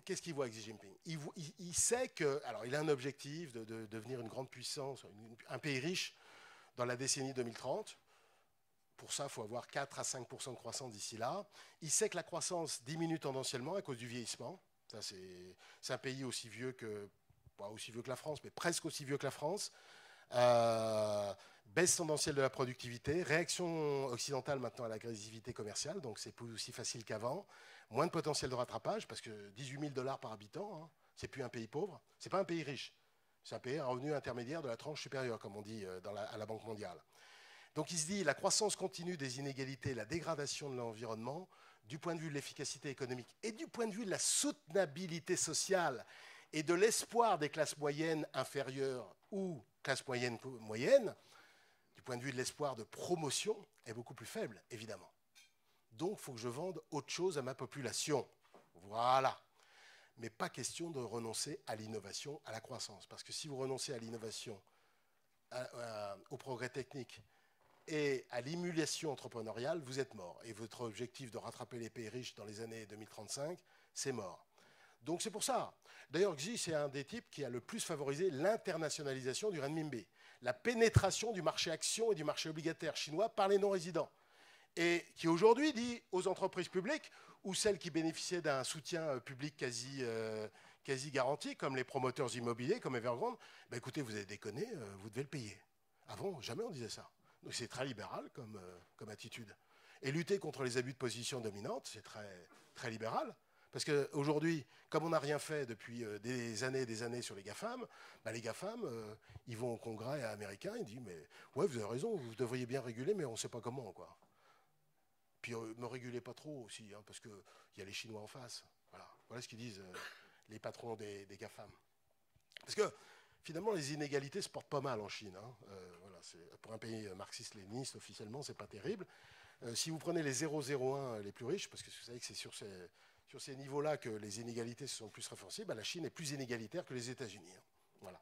qu'est-ce qu'il voit Xi Jinping? Il sait que, alors il a un objectif de devenir une grande puissance, un pays riche dans la décennie 2030. Pour ça, il faut avoir 4 à 5% de croissance d'ici là. Il sait que la croissance diminue tendanciellement à cause du vieillissement. Ça, c'est un pays aussi vieux que, pas aussi vieux que la France, mais presque aussi vieux que la France. Baisse tendancielle de la productivité, réaction occidentale maintenant à l'agressivité commerciale, donc c'est plus aussi facile qu'avant. Moins de potentiel de rattrapage, parce que 18 000 $ par habitant, hein, c'est plus un pays pauvre, c'est pas un pays riche. C'est un pays à revenu intermédiaire de la tranche supérieure, comme on dit à la Banque mondiale. Donc il se dit la croissance continue des inégalités, la dégradation de l'environnement, du point de vue de l'efficacité économique et du point de vue de la soutenabilité sociale et de l'espoir des classes moyennes inférieures ou classes moyennes, du point de vue de l'espoir de promotion, est beaucoup plus faible, évidemment. Donc il faut que je vende autre chose à ma population. Voilà. Mais pas question de renoncer à l'innovation, à la croissance. Parce que si vous renoncez à l'innovation, au progrès technique, et à l'émulation entrepreneuriale, vous êtes mort. Et votre objectif de rattraper les pays riches dans les années 2035, c'est mort. Donc c'est pour ça. D'ailleurs, Xi, c'est un des types qui a le plus favorisé l'internationalisation du renminbi, la pénétration du marché action et du marché obligataire chinois par les non-résidents. Et qui aujourd'hui dit aux entreprises publiques, ou celles qui bénéficiaient d'un soutien public quasi garanti, comme les promoteurs immobiliers, comme Evergrande, écoutez, vous avez déconné, vous devez le payer. Avant, jamais on disait ça. Donc c'est très libéral comme attitude. Et lutter contre les abus de position dominante, c'est très, très libéral. Parce qu'aujourd'hui, comme on n'a rien fait depuis des années sur les GAFAM, les GAFAM, ils vont au Congrès américain, ils disent « mais ouais, vous avez raison, vous devriez bien réguler, mais on ne sait pas comment, quoi. » Puis ne me régulez pas trop aussi, hein, parce qu'il y a les Chinois en face. Voilà ce qu'ils disent les patrons des GAFAM. Parce que finalement, les inégalités se portent pas mal en Chine. Hein. Voilà, pour un pays marxiste-léniniste, officiellement, c'est pas terrible. Si vous prenez les 0,01 les plus riches, parce que vous savez que c'est sur ces niveaux-là que les inégalités se sont le plus renforcées, la Chine est plus inégalitaire que les États-Unis. Hein. Voilà.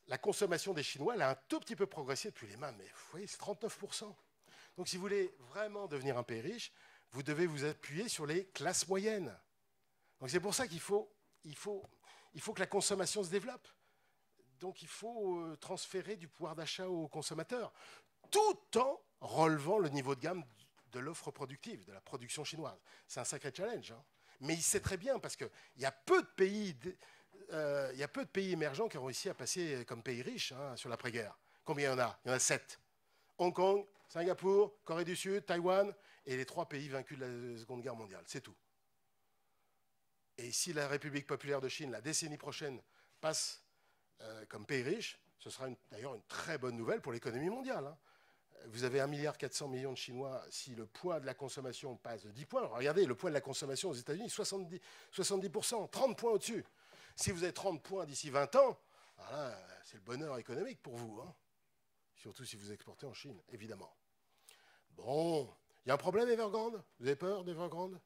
La consommation des Chinois, elle a un tout petit peu progressé depuis les mains, mais vous voyez, c'est 39%. Donc si vous voulez vraiment devenir un pays riche, vous devez vous appuyer sur les classes moyennes. Donc c'est pour ça qu'il faut que la consommation se développe. Donc il faut transférer du pouvoir d'achat aux consommateurs, tout en relevant le niveau de gamme de l'offre productive, de la production chinoise. C'est un sacré challenge. Hein. Mais il sait très bien, parce qu'il y a peu de pays émergents qui ont réussi à passer comme pays riches hein, sur l'après-guerre. Combien il y en a? Il y en a 7. Hong Kong, Singapour, Corée du Sud, Taïwan, et les 3 pays vaincus de la Seconde Guerre mondiale. C'est tout. Et si la République populaire de Chine, la décennie prochaine, passe comme pays riche, ce sera d'ailleurs une très bonne nouvelle pour l'économie mondiale. Hein. Vous avez 1,4 milliard de Chinois. Si le poids de la consommation passe de 10 points, regardez, le poids de la consommation aux États-Unis, 70%, 30 points au-dessus. Si vous avez 30 points d'ici 20 ans, c'est le bonheur économique pour vous. Hein. Surtout si vous exportez en Chine, évidemment. Bon, il y a un problème, Evergrande? Vous avez peur d'Evergrande?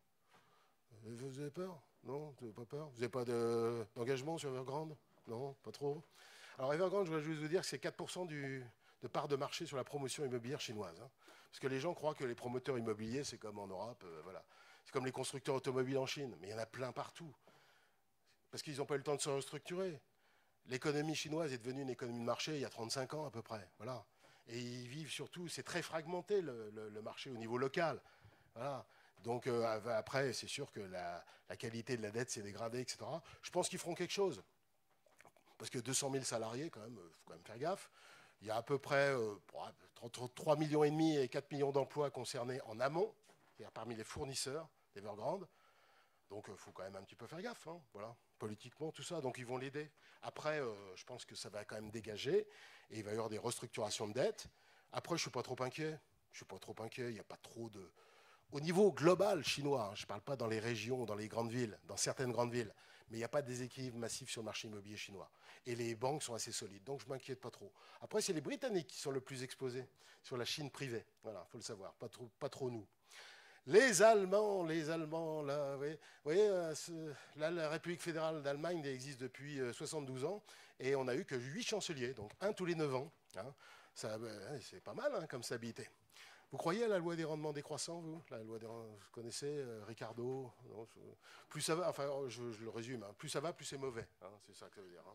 Vous avez peur? Non, vous n'avez pas peur? Vous n'avez pas d'engagement sur Evergrande? Non, pas trop. Alors Evergrande, je voudrais juste vous dire que c'est 4% de part de marché sur la promotion immobilière chinoise. Hein. Parce que les gens croient que les promoteurs immobiliers, c'est comme en Europe, voilà. C'est comme les constructeurs automobiles en Chine, mais il y en a plein partout. Parce qu'ils n'ont pas eu le temps de se restructurer. L'économie chinoise est devenue une économie de marché il y a 35 ans à peu près. Voilà. Et ils vivent surtout, c'est très fragmenté le marché au niveau local. Voilà. Donc après, c'est sûr que la qualité de la dette s'est dégradée, etc. Je pense qu'ils feront quelque chose. Parce que 200 000 salariés, quand même, faut quand même faire gaffe. Il y a à peu près entre 3,5 millions et 4 millions d'emplois concernés en amont, c'est-à-dire parmi les fournisseurs d'Evergrande. Donc il faut quand même un petit peu faire gaffe, hein, voilà, politiquement, tout ça. Donc ils vont l'aider. Après, je pense que ça va quand même dégager et il va y avoir des restructurations de dettes. Après, je ne suis pas trop inquiet. Je ne suis pas trop inquiet. Il n'y a pas trop de... Au niveau global chinois, hein, je ne parle pas dans les régions, dans les grandes villes, dans certaines grandes villes, mais il n'y a pas de déséquilibre massif sur le marché immobilier chinois. Et les banques sont assez solides, donc je ne m'inquiète pas trop. Après, c'est les Britanniques qui sont le plus exposés sur la Chine privée. Voilà, il faut le savoir, pas trop nous. Les Allemands, là, vous voyez là, la République fédérale d'Allemagne existe depuis 72 ans, et on n'a eu que 8 chanceliers, donc un tous les 9 ans. Hein. C'est pas mal hein, comme stabilité. Vous croyez à la loi des rendements décroissants, vous? La loi vous connaissez, Ricardo? Non, plus ça va, enfin, je le résume, hein, plus ça va, plus c'est mauvais. Hein, c'est ça que ça veut dire. Hein.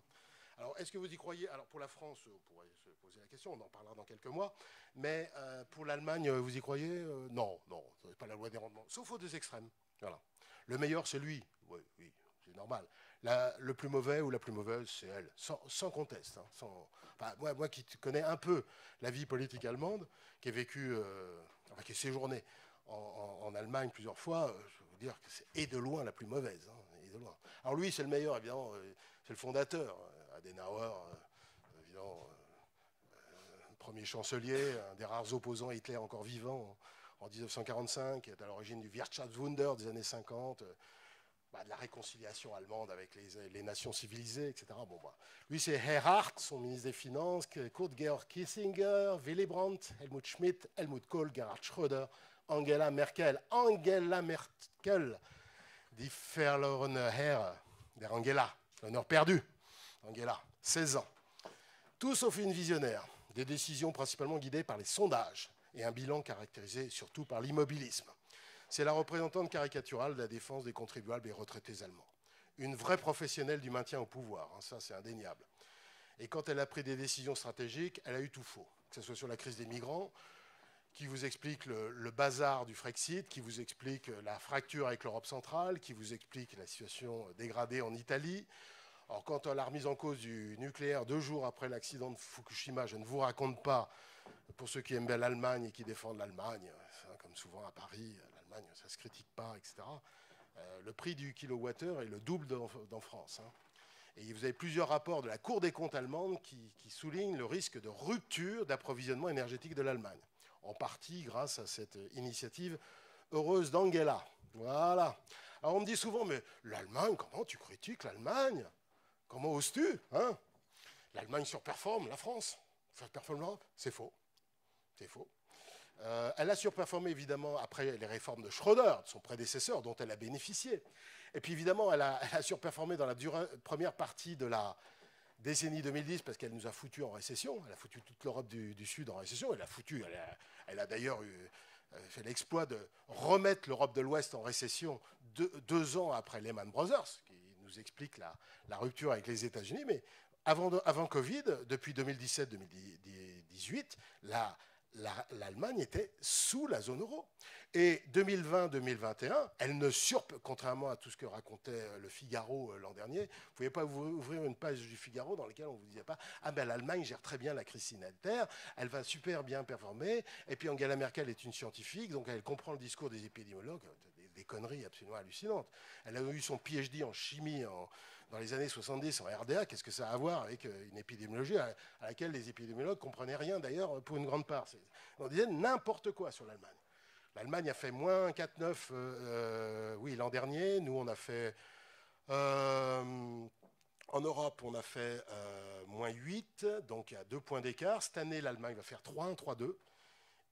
Alors, est-ce que vous y croyez? Alors, pour la France, on pourrait se poser la question, on en parlera dans quelques mois. Mais pour l'Allemagne, vous y croyez? Non, ce n'est pas la loi des rendements, sauf aux deux extrêmes. Voilà. Le meilleur, c'est lui. Oui, c'est normal. Le plus mauvais ou la plus mauvaise, c'est elle, sans conteste. Hein, enfin, moi qui connais un peu la vie politique allemande, qui ai séjourné en Allemagne plusieurs fois, je peux vous dire que c'est de loin la plus mauvaise. Hein, et de loin. Alors lui, c'est le meilleur, évidemment, c'est le fondateur, Adenauer, évidemment, premier chancelier, un des rares opposants à Hitler encore vivant en 1945, qui est à l'origine du Wirtschaftswunder des années 50, de la réconciliation allemande avec les nations civilisées, etc. Bon, lui, c'est Erhard, son ministre des Finances, Kurt Georg Kissinger, Willy Brandt, Helmut Schmidt, Helmut Kohl, Gerhard Schröder, Angela Merkel. Angela Merkel, die verlorene Herr, der Angela, l'honneur perdu. Angela, 16 ans. Tout sauf une visionnaire. Des décisions principalement guidées par les sondages et un bilan caractérisé surtout par l'immobilisme. C'est la représentante caricaturale de la défense des contribuables et retraités allemands. Une vraie professionnelle du maintien au pouvoir, hein, ça c'est indéniable. Et quand elle a pris des décisions stratégiques, elle a eu tout faux. Que ce soit sur la crise des migrants, qui vous explique le bazar du Frexit, qui vous explique la fracture avec l'Europe centrale, qui vous explique la situation dégradée en Italie. Alors quant à la remise en cause du nucléaire 2 jours après l'accident de Fukushima, je ne vous raconte pas, pour ceux qui aiment bien l'Allemagne et qui défendent l'Allemagne, comme souvent à Paris, l'Allemagne, ça ne se critique pas, etc. Le prix du kilowattheure est le double dans France. Hein. Et vous avez plusieurs rapports de la Cour des comptes allemande qui soulignent le risque de rupture d'approvisionnement énergétique de l'Allemagne, en partie grâce à cette initiative heureuse d'Angela. Voilà. Alors on me dit souvent, mais l'Allemagne, comment tu critiques l'Allemagne? Comment oses-tu hein? L'Allemagne surperforme la France, surperforme l'Europe. C'est faux. C'est faux. Elle a surperformé, évidemment, après les réformes de Schröder, de son prédécesseur, dont elle a bénéficié. Et puis, évidemment, elle a surperformé dans la première partie de la décennie 2010, parce qu'elle nous a foutus en récession. Elle a foutu toute l'Europe du Sud en récession. Elle a d'ailleurs fait l'exploit de remettre l'Europe de l'Ouest en récession 2 ans après Lehman Brothers, qui nous explique la rupture avec les États-Unis. Mais avant Covid, depuis 2017-2018, l'Allemagne était sous la zone euro. Et 2020-2021, elle ne contrairement à tout ce que racontait le Figaro l'an dernier, vous ne pouvez pas ouvrir une page du Figaro dans laquelle on ne vous disait pas « Ah ben l'Allemagne gère très bien la crise sanitaire, elle va super bien performer, et puis Angela Merkel est une scientifique, donc elle comprend le discours des épidémiologues ». Des conneries absolument hallucinantes. Elle a eu son PhD en chimie dans les années 70 en RDA, qu'est-ce que ça a à voir avec une épidémiologie à laquelle les épidémiologues ne comprenaient rien d'ailleurs pour une grande part. On disait n'importe quoi sur l'Allemagne. L'Allemagne a fait moins 4,9 oui, l'an dernier. Nous, on a fait... en Europe, on a fait moins 8, donc il y a 2 points d'écart. Cette année, l'Allemagne va faire 3,1, 3,2.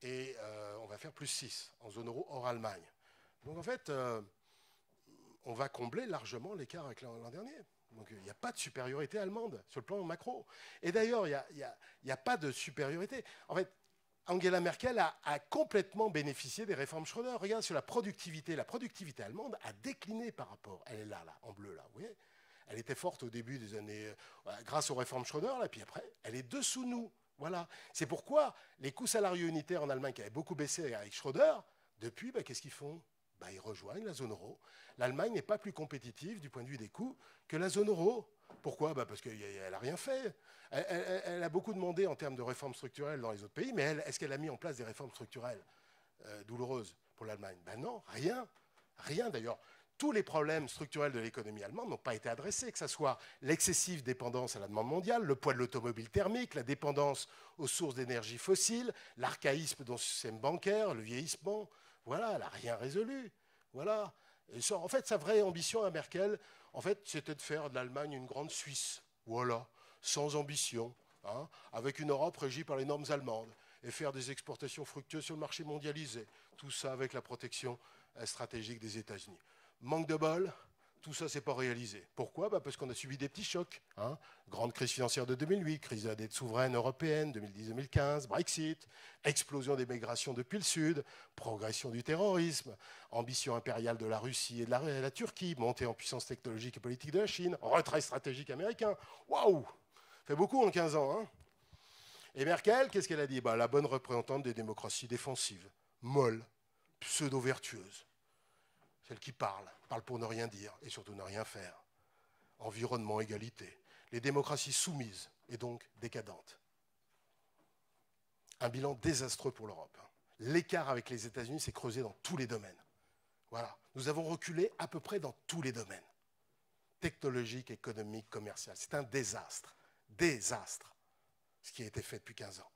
Et on va faire plus 6 en zone euro hors Allemagne. Donc en fait, on va combler largement l'écart avec l'an dernier. Donc il n'y a pas de supériorité allemande sur le plan macro. Et d'ailleurs, il n'y a pas de supériorité. En fait, Angela Merkel a complètement bénéficié des réformes Schröder. Regarde sur la productivité. La productivité allemande a décliné par rapport. Elle est là, en bleu, là. Vous voyez ? Elle était forte au début des années, grâce aux réformes Schröder, là, puis après, elle est dessous nous. Voilà. C'est pourquoi les coûts salariaux unitaires en Allemagne qui avaient beaucoup baissé avec Schröder, depuis, qu'est-ce qu'ils font ? Ils rejoignent la zone euro. L'Allemagne n'est pas plus compétitive du point de vue des coûts que la zone euro. Pourquoi ? Parce qu'elle n'a rien fait. Elle a beaucoup demandé en termes de réformes structurelles dans les autres pays, mais est-ce qu'elle a mis en place des réformes structurelles douloureuses pour l'Allemagne ? Non, rien. Rien d'ailleurs. Tous les problèmes structurels de l'économie allemande n'ont pas été adressés, que ce soit l'excessive dépendance à la demande mondiale, le poids de l'automobile thermique, la dépendance aux sources d'énergie fossiles, l'archaïsme dans le système bancaire, le vieillissement. Voilà, elle n'a rien résolu. Voilà. Et ça, en fait, sa vraie ambition à Merkel, en fait, c'était de faire de l'Allemagne une grande Suisse. Voilà, sans ambition, hein, avec une Europe régie par les normes allemandes, et faire des exportations fructueuses sur le marché mondialisé. Tout ça avec la protection stratégique des États-Unis. Manque de bol, tout ça, c'est pas réalisé. Pourquoi ? Parce qu'on a subi des petits chocs. Hein. Grande crise financière de 2008, crise de la dette souveraine européenne, 2010-2015, Brexit, explosion des migrations depuis le Sud, progression du terrorisme, ambition impériale de la Russie et de la Turquie, montée en puissance technologique et politique de la Chine, retrait stratégique américain. Waouh ! Fait beaucoup en 15 ans. Hein. Et Merkel, qu'est-ce qu'elle a dit ? La bonne représentante des démocraties défensives, molle, pseudo-vertueuse. Celle qui parle pour ne rien dire et surtout ne rien faire. Environnement, égalité. Les démocraties soumises et donc décadentes. Un bilan désastreux pour l'Europe. L'écart avec les États-Unis s'est creusé dans tous les domaines. Voilà. Nous avons reculé à peu près dans tous les domaines. Technologique, économique, commercial. C'est un désastre. Désastre. Ce qui a été fait depuis 15 ans.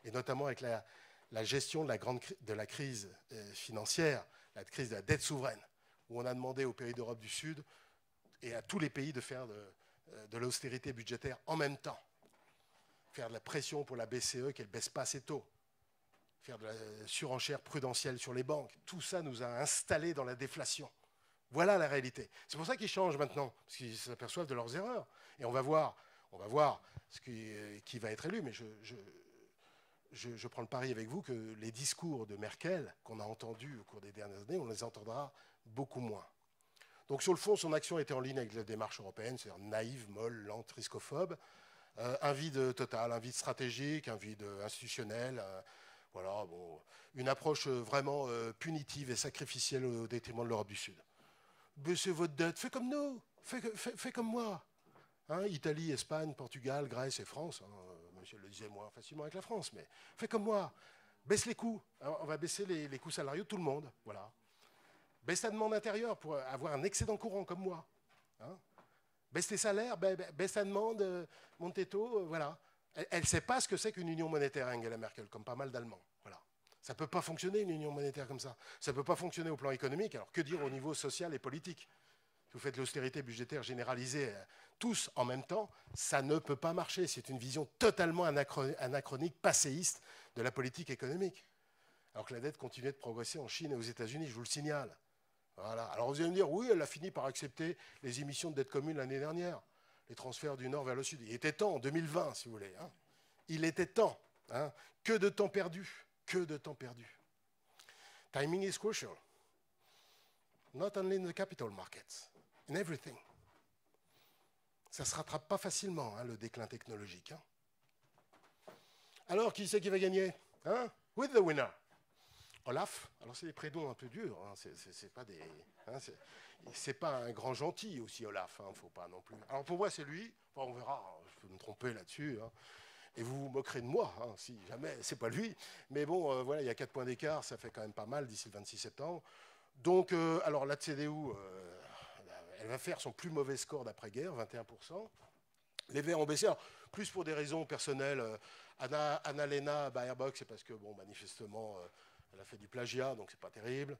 Et notamment avec la gestion de la crise financière, la crise de la dette souveraine, où on a demandé aux pays d'Europe du Sud et à tous les pays de faire de l'austérité budgétaire en même temps. Faire de la pression pour la BCE qu'elle ne baisse pas ses taux. Faire de la surenchère prudentielle sur les banques. Tout ça nous a installés dans la déflation. Voilà la réalité. C'est pour ça qu'ils changent maintenant, parce qu'ils s'aperçoivent de leurs erreurs. Et on va voir qui va être élu, mais je prends le pari avec vous que les discours de Merkel qu'on a entendus au cours des dernières années, on les entendra beaucoup moins. Donc sur le fond, son action était en ligne avec la démarche européenne, c'est-à-dire naïve, molle, lente, riscophobe, un vide total, un vide stratégique, un vide institutionnel, voilà, une approche vraiment punitive et sacrificielle au détriment de l'Europe du Sud. Baissez votre dette, faites comme nous, faites comme moi. Hein, Italie, Espagne, Portugal, Grèce et France, monsieur le disait moins facilement avec la France, mais faites comme moi, baisse les coûts, on va baisser les coûts salariaux de tout le monde, voilà. Baisse la demande intérieure pour avoir un excédent courant comme moi. Hein. Baisse les salaires, baisse la demande, monte tes taux, voilà. Elle ne sait pas ce que c'est qu'une union monétaire, Angela Merkel, comme pas mal d'Allemands. Voilà. Ça ne peut pas fonctionner, une union monétaire comme ça. Ça ne peut pas fonctionner au plan économique, alors que dire au niveau social et politique ? Si vous faites l'austérité budgétaire généralisée tous en même temps, ça ne peut pas marcher. C'est une vision totalement anachronique, passéiste de la politique économique. Alors que la dette continuait de progresser en Chine et aux États-Unis, je vous le signale. Voilà. Alors vous allez me dire, oui, elle a fini par accepter les émissions de dette commune l'année dernière, les transferts du nord vers le sud. Il était temps, en 2020, si vous voulez. Hein. Il était temps. Hein. Que de temps perdu. Que de temps perdu. Timing is crucial. Not only in the capital markets, in everything. Ça ne se rattrape pas facilement, hein, le déclin technologique. Hein. Alors, qui c'est qui va gagner? Hein? Who's the winner? Olaf. Alors, c'est des prénoms un peu durs. Hein. C'est pas des... Hein, c'est pas un grand gentil aussi, Olaf. Hein, faut pas non plus. Alors, pour moi, c'est lui. Enfin, on verra. Je peux me tromper là-dessus. Hein. Et vous vous moquerez de moi, hein, si jamais c'est pas lui. Mais bon, voilà, il y a 4 points d'écart. Ça fait quand même pas mal d'ici le 26 septembre. Donc, alors, la CDU, elle va faire son plus mauvais score d'après-guerre, 21%. Les Verts ont baissé, alors, plus pour des raisons personnelles. Anna-Lena Baerbock, c'est parce que, bon, manifestement, elle a fait du plagiat, donc c'est pas terrible.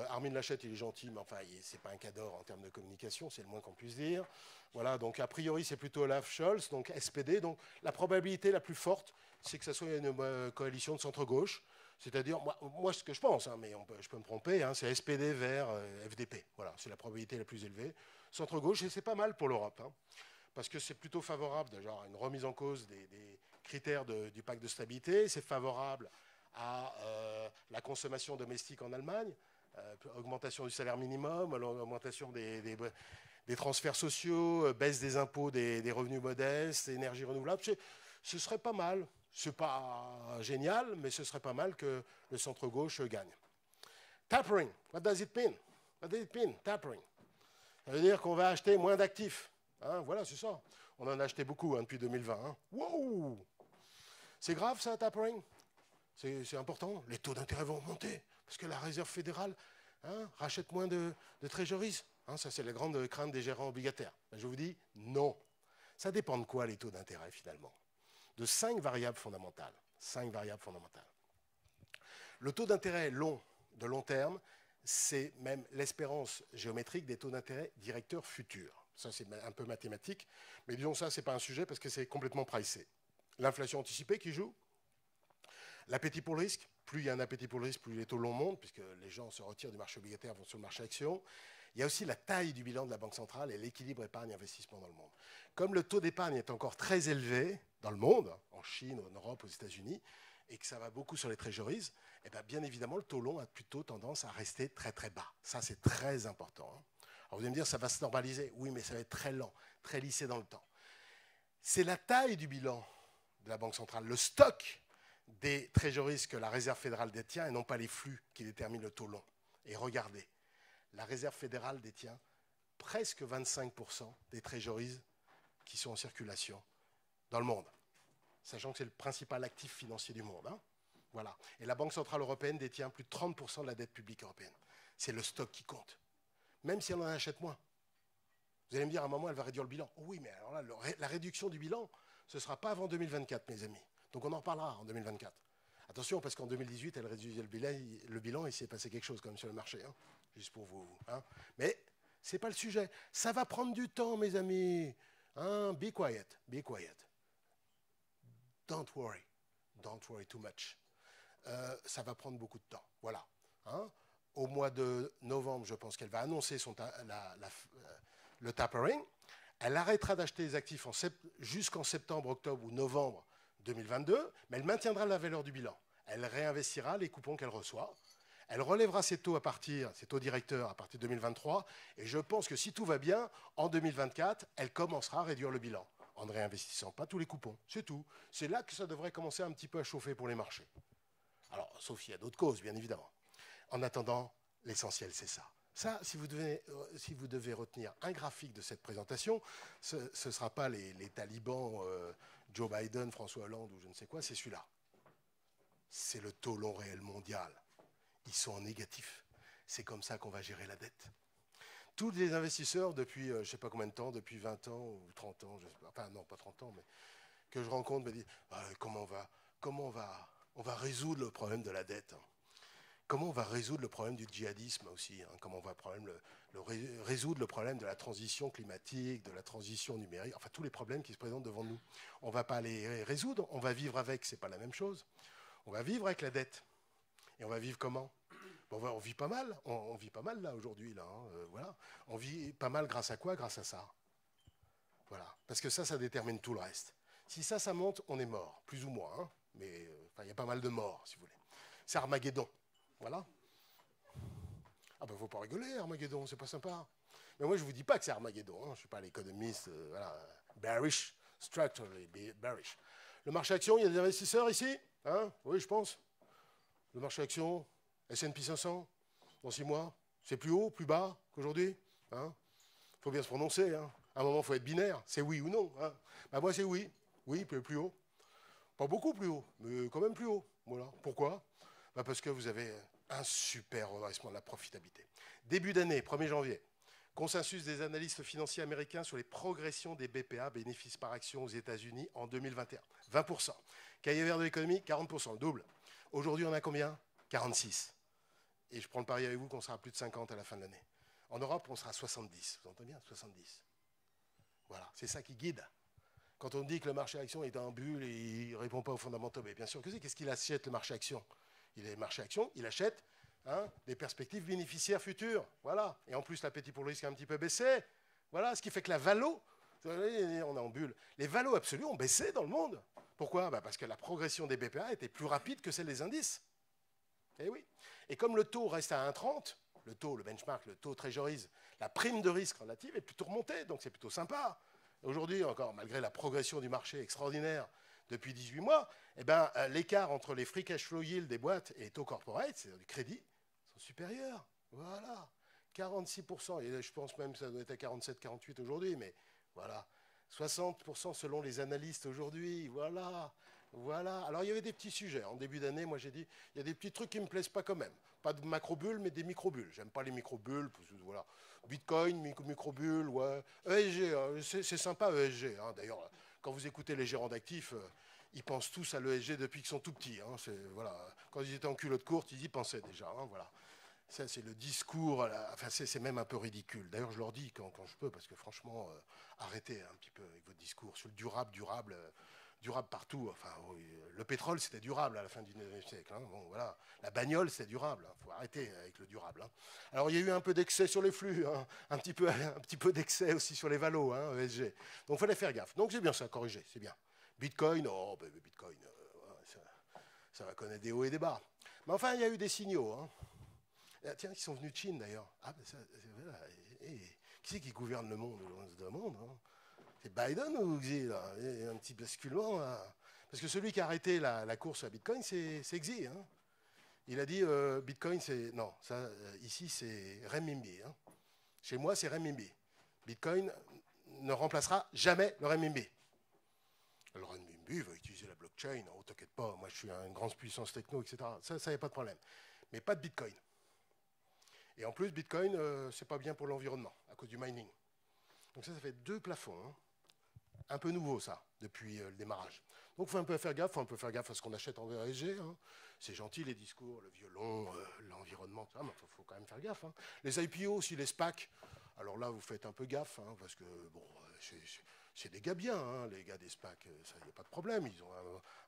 Armin Laschet, il est gentil, mais enfin, c'est pas un cador en termes de communication, c'est le moins qu'on puisse dire. Voilà, donc a priori, c'est plutôt Olaf Scholz, donc SPD. Donc la probabilité la plus forte, c'est que ça soit une coalition de centre-gauche. C'est-à-dire, moi, ce que je pense, hein, mais je peux me tromper, hein, c'est SPD vers FDP. Voilà, c'est la probabilité la plus élevée. Centre-gauche, et c'est pas mal pour l'Europe. Hein, parce que c'est plutôt favorable à une remise en cause des critères du pacte de stabilité. C'est favorable à la consommation domestique en Allemagne, augmentation du salaire minimum, augmentation des transferts sociaux, baisse des impôts des revenus modestes, énergie renouvelable. Ce serait pas mal. Ce n'est pas génial, mais ce serait pas mal que le centre-gauche gagne. Tapering, what does it mean? What does it mean, tapering? Ça veut dire qu'on va acheter moins d'actifs. Hein, voilà, c'est ça. On en a acheté beaucoup depuis 2020. Hein. Wow! C'est grave ça, tapering? C'est important. Les taux d'intérêt vont augmenter parce que la Réserve fédérale rachète moins de treasuries. Hein, ça, c'est la grande crainte des gérants obligataires. Ben, je vous dis non. Ça dépend de quoi les taux d'intérêt finalement? De 5 variables fondamentales. 5 variables fondamentales. Le taux d'intérêt de long terme, c'est même l'espérance géométrique des taux d'intérêt directeurs futurs. Ça, c'est un peu mathématique. Mais disons ça, ce n'est pas un sujet parce que c'est complètement pricé. L'inflation anticipée qui joue. L'appétit pour le risque. Plus il y a un appétit pour le risque, plus les taux longs montent, puisque les gens se retirent du marché obligataire, vont sur le marché action. Il y a aussi la taille du bilan de la Banque centrale et l'équilibre épargne-investissement dans le monde. Comme le taux d'épargne est encore très élevé dans le monde, en Chine, en Europe, aux États-Unis, et que ça va beaucoup sur les treasuries, eh bien évidemment, le taux long a plutôt tendance à rester très très bas. Ça, c'est très important. Hein. Alors vous allez me dire, ça va se normaliser. Oui, mais ça va être très lent, très lissé dans le temps. C'est la taille du bilan de la Banque centrale, le stock des treasuries que la Réserve fédérale détient et non pas les flux qui déterminent le taux long. Et regardez, la Réserve fédérale détient presque 25% des treasuries qui sont en circulation dans le monde, sachant que c'est le principal actif financier du monde. Hein. Voilà. Et la Banque centrale européenne détient plus de 30% de la dette publique européenne. C'est le stock qui compte, même si elle en achète moins. Vous allez me dire, à un moment, elle va réduire le bilan. Oh oui, mais alors là, la réduction du bilan, ce ne sera pas avant 2024, mes amis. Donc on en reparlera en 2024. Attention, parce qu'en 2018, elle réduisait le bilan et il s'est passé quelque chose quand même sur le marché, hein, juste pour vous. Hein. Mais ce n'est pas le sujet. Ça va prendre du temps, mes amis. Hein, be quiet, be quiet. Don't worry too much. Ça va prendre beaucoup de temps. Voilà. Hein. Au mois de novembre, je pense qu'elle va annoncer le tapering. Elle arrêtera d'acheter les actifs jusqu'en septembre, octobre ou novembre 2022, mais elle maintiendra la valeur du bilan. Elle réinvestira les coupons qu'elle reçoit. Elle relèvera ses taux directeurs à partir de 2023. Et je pense que si tout va bien, en 2024, elle commencera à réduire le bilan en ne réinvestissant pas tous les coupons. C'est tout. C'est là que ça devrait commencer un petit peu à chauffer pour les marchés. Alors, sauf qu'il y a d'autres causes, bien évidemment. En attendant, l'essentiel, c'est ça. Ça, si vous devez retenir un graphique de cette présentation, ce ne sera pas les talibans, Joe Biden, François Hollande ou je ne sais quoi, c'est celui-là. C'est le taux long réel mondial. Ils sont en négatif. C'est comme ça qu'on va gérer la dette. Tous les investisseurs, depuis je ne sais pas combien de temps, depuis 20 ans ou 30 ans, enfin non, pas 30 ans, mais que je rencontre, me disent comment on va résoudre le problème de la dette. Comment on va résoudre le problème du djihadisme aussi, hein, comment on va résoudre le problème de la transition climatique, de la transition numérique, enfin tous les problèmes qui se présentent devant nous. On ne va pas les résoudre, on va vivre avec, ce n'est pas la même chose. On va vivre avec la dette. Et on va vivre comment? Bon, on vit pas mal, on vit pas mal là aujourd'hui. Là, hein, voilà. On vit pas mal grâce à quoi? Grâce à ça. Voilà. Parce que ça détermine tout le reste. Si ça monte, on est mort, plus ou moins. Hein. Mais il y a pas mal de morts, si vous voulez. C'est Armageddon. Voilà. Ah ben, faut pas rigoler, Armageddon, c'est pas sympa. Mais moi, je vous dis pas que c'est Armageddon. Hein. Je suis pas l'économiste, voilà. Bearish, structurally bearish. Le marché action, il y a des investisseurs ici? Hein? Oui, je pense. Le marché action, S&P 500, dans 6 mois, c'est plus haut, plus bas qu'aujourd'hui? Hein? Faut bien se prononcer. Hein. À un moment, il faut être binaire. C'est oui ou non. Hein. Ben, moi, c'est oui. Oui, plus haut. Pas beaucoup plus haut, mais quand même plus haut. Voilà. Pourquoi? Parce que vous avez un super redressement de la profitabilité. Début d'année, 1er janvier, Consensus des analystes financiers américains sur les progressions des BPA, bénéfices par action aux États-Unis en 2021. 20%. Cahier vert de l'économie, 40%, le double. Aujourd'hui, on a combien? 46. Et je prends le pari avec vous qu'on sera à plus de 50 à la fin de l'année. En Europe, on sera à 70. Vous entendez bien? 70. Voilà, c'est ça qui guide. Quand on dit que le marché action est en bulle et il ne répond pas aux fondamentaux, mais bien sûr que c'est. Qu'est-ce qu'il achète, le marché action? Le marché action, il achète des perspectives bénéficiaires futures. Voilà. Et en plus, l'appétit pour le risque a un petit peu baissé. Voilà, ce qui fait que la valo, on est en bulle. Les valos absolus ont baissé dans le monde. Pourquoi? Parce que la progression des BPA était plus rapide que celle des indices. Et oui. Et comme le taux reste à 1,30, le benchmark, le taux treasuries, la prime de risque relative est plutôt remontée, donc c'est plutôt sympa. Aujourd'hui, encore, malgré la progression du marché extraordinaire depuis 18 mois, l'écart entre les free cash flow yield des boîtes et les taux corporate, c'est-à-dire du crédit, sont supérieurs. Voilà. 46%, et je pense même que ça doit être à 47-48 aujourd'hui, mais voilà. 60% selon les analystes aujourd'hui, voilà. Voilà. Alors, il y avait des petits sujets. En début d'année, moi, j'ai dit, il y a des petits trucs qui ne me plaisent pas quand même. Pas de macro-bulles, mais des micro-bulles. J'aime pas les micro-bulles, parce que, voilà. Bitcoin, micro-bulles, ouais. ESG, c'est sympa, ESG. D'ailleurs, quand vous écoutez les gérants d'actifs, ils pensent tous à l'ESG depuis qu'ils sont tout petits. Voilà. Quand ils étaient en culotte courte, ils y pensaient déjà. Voilà. Ça, c'est le discours, enfin, c'est même un peu ridicule. D'ailleurs, je leur dis quand je peux, parce que franchement, arrêtez un petit peu avec votre discours sur le durable partout. Enfin, le pétrole, c'était durable à la fin du 19e siècle. Bon, voilà. La bagnole, c'était durable. Il faut arrêter avec le durable. Alors, il y a eu un peu d'excès sur les flux, un petit peu d'excès aussi sur les valos, ESG. Donc, il fallait faire gaffe. Donc, c'est bien ça, corriger, c'est bien. Bitcoin, Bitcoin, ça va connaître des hauts et des bas. Mais enfin, il y a eu des signaux. Tiens, qui sont venus de Chine, d'ailleurs. Voilà. Qui c'est qui gouverne le monde? C'est Biden ou Xi, là? Il y a un petit basculement, là. Parce que celui qui a arrêté la course à Bitcoin, c'est Xi. Il a dit, Bitcoin, c'est... Non, ici, c'est renminbi. Chez moi, c'est renminbi. Bitcoin ne remplacera jamais le renminbi. Le renminbi va utiliser la blockchain. Oh, t'inquiète pas, moi, je suis une grande puissance techno, etc. Ça, il n'y a pas de problème. Mais pas de Bitcoin. Et en plus, Bitcoin, c'est pas bien pour l'environnement, à cause du mining. Donc ça fait deux plafonds. Un peu nouveau, ça, depuis le démarrage. Donc il faut un peu faire gaffe à ce qu'on achète en ESG. C'est gentil, les discours, le violon, l'environnement, mais il faut quand même faire gaffe. Les IPO aussi, les SPAC, alors là, vous faites un peu gaffe, parce que, bon, c'est des gars bien, les gars des SPAC, ça, il n'y a pas de problème, ils ont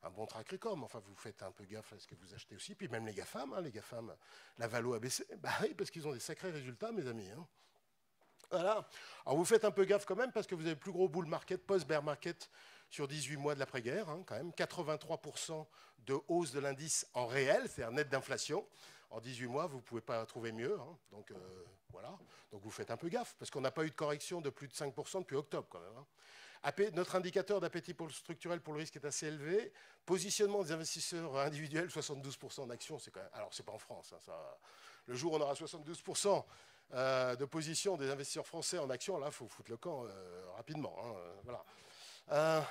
un bon track record, mais enfin, vous faites un peu gaffe à ce que vous achetez aussi. Puis même les GAFAM, la valo a baissé, oui, parce qu'ils ont des sacrés résultats, mes amis. Voilà. Alors vous faites un peu gaffe quand même parce que vous avez le plus gros bull market, post-bear market sur 18 mois de l'après-guerre, quand même. 83% de hausse de l'indice en réel, c'est-à-dire net d'inflation. En 18 mois, vous ne pouvez pas trouver mieux. Donc voilà. Donc vous faites un peu gaffe parce qu'on n'a pas eu de correction de plus de 5% depuis octobre quand même. Notre indicateur d'appétit structurel pour le risque est assez élevé. Positionnement des investisseurs individuels, 72% d'actions. Alors c'est pas en France. Le jour où on aura 72%. De position des investisseurs français en action, là, il faut foutre le camp rapidement. Voilà.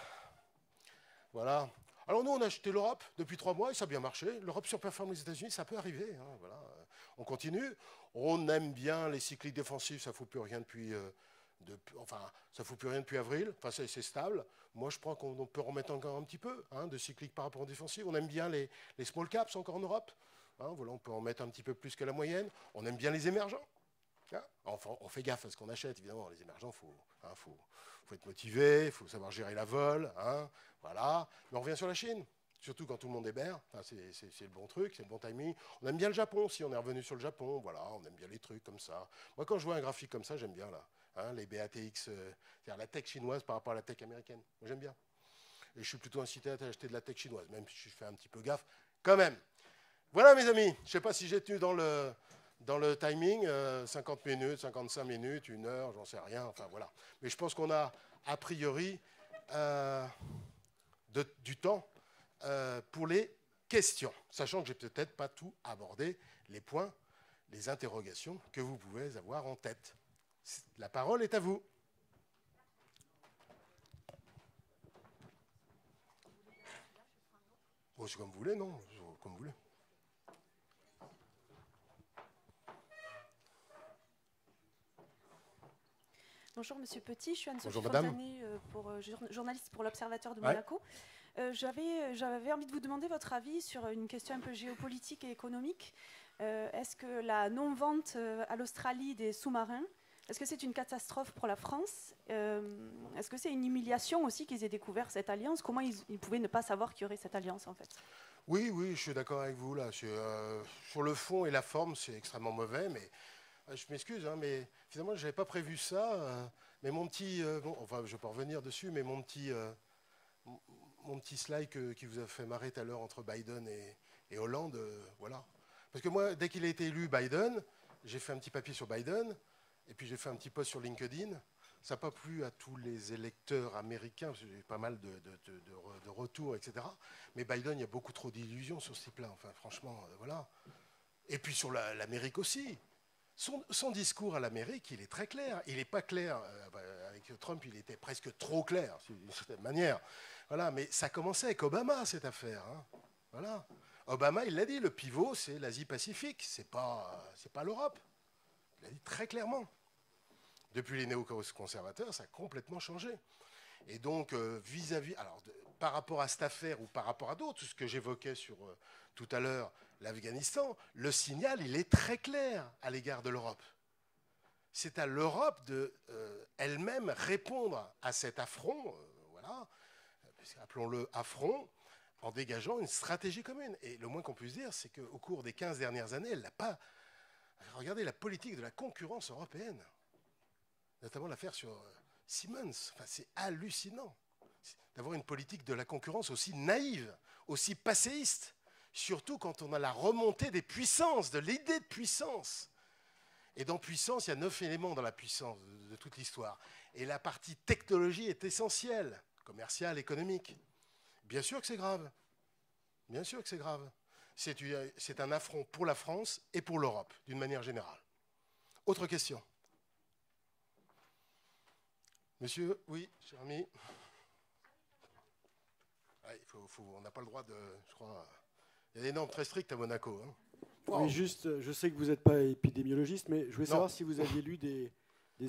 Voilà. Alors nous, on a acheté l'Europe depuis 3 mois et ça a bien marché. L'Europe surperforme les États-Unis, ça peut arriver. Voilà. On continue. On aime bien les cycliques défensifs, ça ne fout plus rien depuis... ça fout plus rien depuis avril. Enfin, c'est stable. Moi, je crois qu'on peut remettre encore un petit peu de cyclique par rapport aux défensifs. On aime bien les small caps encore en Europe. Voilà, on peut en mettre un petit peu plus que la moyenne. On aime bien les émergents. Enfin, on fait gaffe à ce qu'on achète, évidemment. Les émergents, il faut être motivé, il faut savoir gérer la vol. Voilà. Mais on revient sur la Chine, surtout quand tout le monde est bear. C'est le bon truc, c'est le bon timing. On aime bien le Japon, si on est revenu sur le Japon. Voilà, on aime bien les trucs comme ça. Moi, quand je vois un graphique comme ça, j'aime bien, là. Les BATX, c'est-à-dire la tech chinoise par rapport à la tech américaine. Moi, j'aime bien. Et je suis plutôt incité à acheter de la tech chinoise, même si je fais un petit peu gaffe, quand même. Voilà, mes amis. Je ne sais pas si j'ai tenu dans le timing, 50 minutes, 55 minutes, 1 heure, j'en sais rien, enfin voilà. Mais je pense qu'on a, a priori, du temps pour les questions, sachant que je n'ai peut-être pas tout abordé, les points, les interrogations que vous pouvez avoir en tête. La parole est à vous. Oh, c'est comme vous voulez, non? Comme vous voulez. Bonjour Monsieur Petit, je suis Anne-Sophie Bonjour, madame. Fontané, journaliste pour l'Observateur de Monaco. J'avais envie de vous demander votre avis sur une question un peu géopolitique et économique. Est-ce que la non-vente à l'Australie des sous-marins, est-ce que c'est une catastrophe pour la France? Est-ce que c'est une humiliation aussi qu'ils aient découvert cette alliance? Comment ils pouvaient ne pas savoir qu'il y aurait cette alliance en fait? Oui, oui, je suis d'accord avec vous là. Sur le fond et la forme, c'est extrêmement mauvais, mais je m'excuse, hein, mais finalement, je n'avais pas prévu ça. Mais mon petit, enfin, je ne vais pas revenir dessus, mais mon petit slide qui vous a fait marrer tout à l'heure entre Biden et Hollande, voilà. Parce que moi, dès qu'il a été élu Biden, j'ai fait un petit papier sur Biden, et puis j'ai fait un petit post sur LinkedIn. Ça n'a pas plu à tous les électeurs américains, parce que j'ai eu pas mal de retours, etc. Mais Biden, il y a beaucoup trop d'illusions sur ce type-là. Enfin, franchement, voilà. Et puis sur l'Amérique aussi. Son discours à l'Amérique, il est très clair. Il n'est pas clair. Avec Trump, il était presque trop clair, d'une certaine manière. Voilà, mais ça commençait avec Obama, cette affaire. Hein. Voilà. Obama, il l'a dit, le pivot, c'est l'Asie-Pacifique. C'est pas l'Europe. Il l'a dit très clairement. Depuis les néoconservateurs, ça a complètement changé. Et donc, par rapport à cette affaire ou par rapport à d'autres, ce que j'évoquais sur tout à l'heure, l'Afghanistan, le signal, il est très clair à l'égard de l'Europe. C'est à l'Europe de elle-même répondre à cet affront, voilà, appelons-le affront, en dégageant une stratégie commune. Et le moins qu'on puisse dire, c'est qu'au cours des 15 dernières années, elle n'a pas... Regardez la politique de la concurrence européenne, notamment l'affaire sur Siemens. Enfin, c'est hallucinant d'avoir une politique de la concurrence aussi naïve, aussi passéiste, surtout quand on a la remontée des puissances, de l'idée de puissance. Et dans puissance, il y a 9 éléments dans la puissance de toute l'histoire. Et la partie technologie est essentielle, commerciale, économique. Bien sûr que c'est grave. Bien sûr que c'est grave. C'est un affront pour la France et pour l'Europe, d'une manière générale. Autre question. Monsieur, oui, cher ami. Ouais, on n'a pas le droit de... Je crois... Il y a des normes très strictes à Monaco. Hein. Wow. Oui, juste, je sais que vous n'êtes pas épidémiologiste, mais je voulais savoir si vous aviez lu des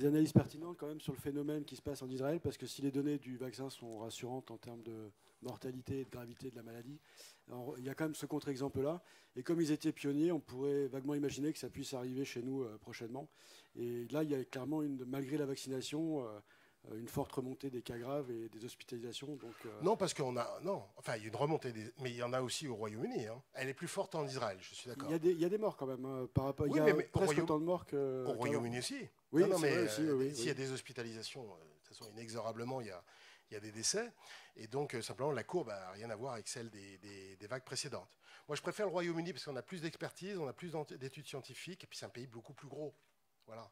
analyses pertinentes quand même sur le phénomène qui se passe en Israël, parce que si les données du vaccin sont rassurantes en termes de mortalité et de gravité de la maladie, alors, il y a quand même ce contre-exemple-là. Et comme ils étaient pionniers, on pourrait vaguement imaginer que ça puisse arriver chez nous prochainement. Et là, il y a clairement, malgré la vaccination, une forte remontée des cas graves et des hospitalisations. Donc, Non, parce qu'il y a une remontée, mais il y en a aussi au Royaume-Uni. Hein. Elle est plus forte en Israël, je suis d'accord. Il y a des morts quand même, par rapport. Oui, il y a presque autant de morts que... Au Royaume-Uni aussi. Oui, non, mais aussi, s'il y a des hospitalisations, de toute façon, inexorablement, il y a des décès. Et donc, simplement, la courbe n'a rien à voir avec celle des vagues précédentes. Moi, je préfère le Royaume-Uni parce qu'on a plus d'expertise, on a plus d'études scientifiques, et puis c'est un pays beaucoup plus gros. Voilà.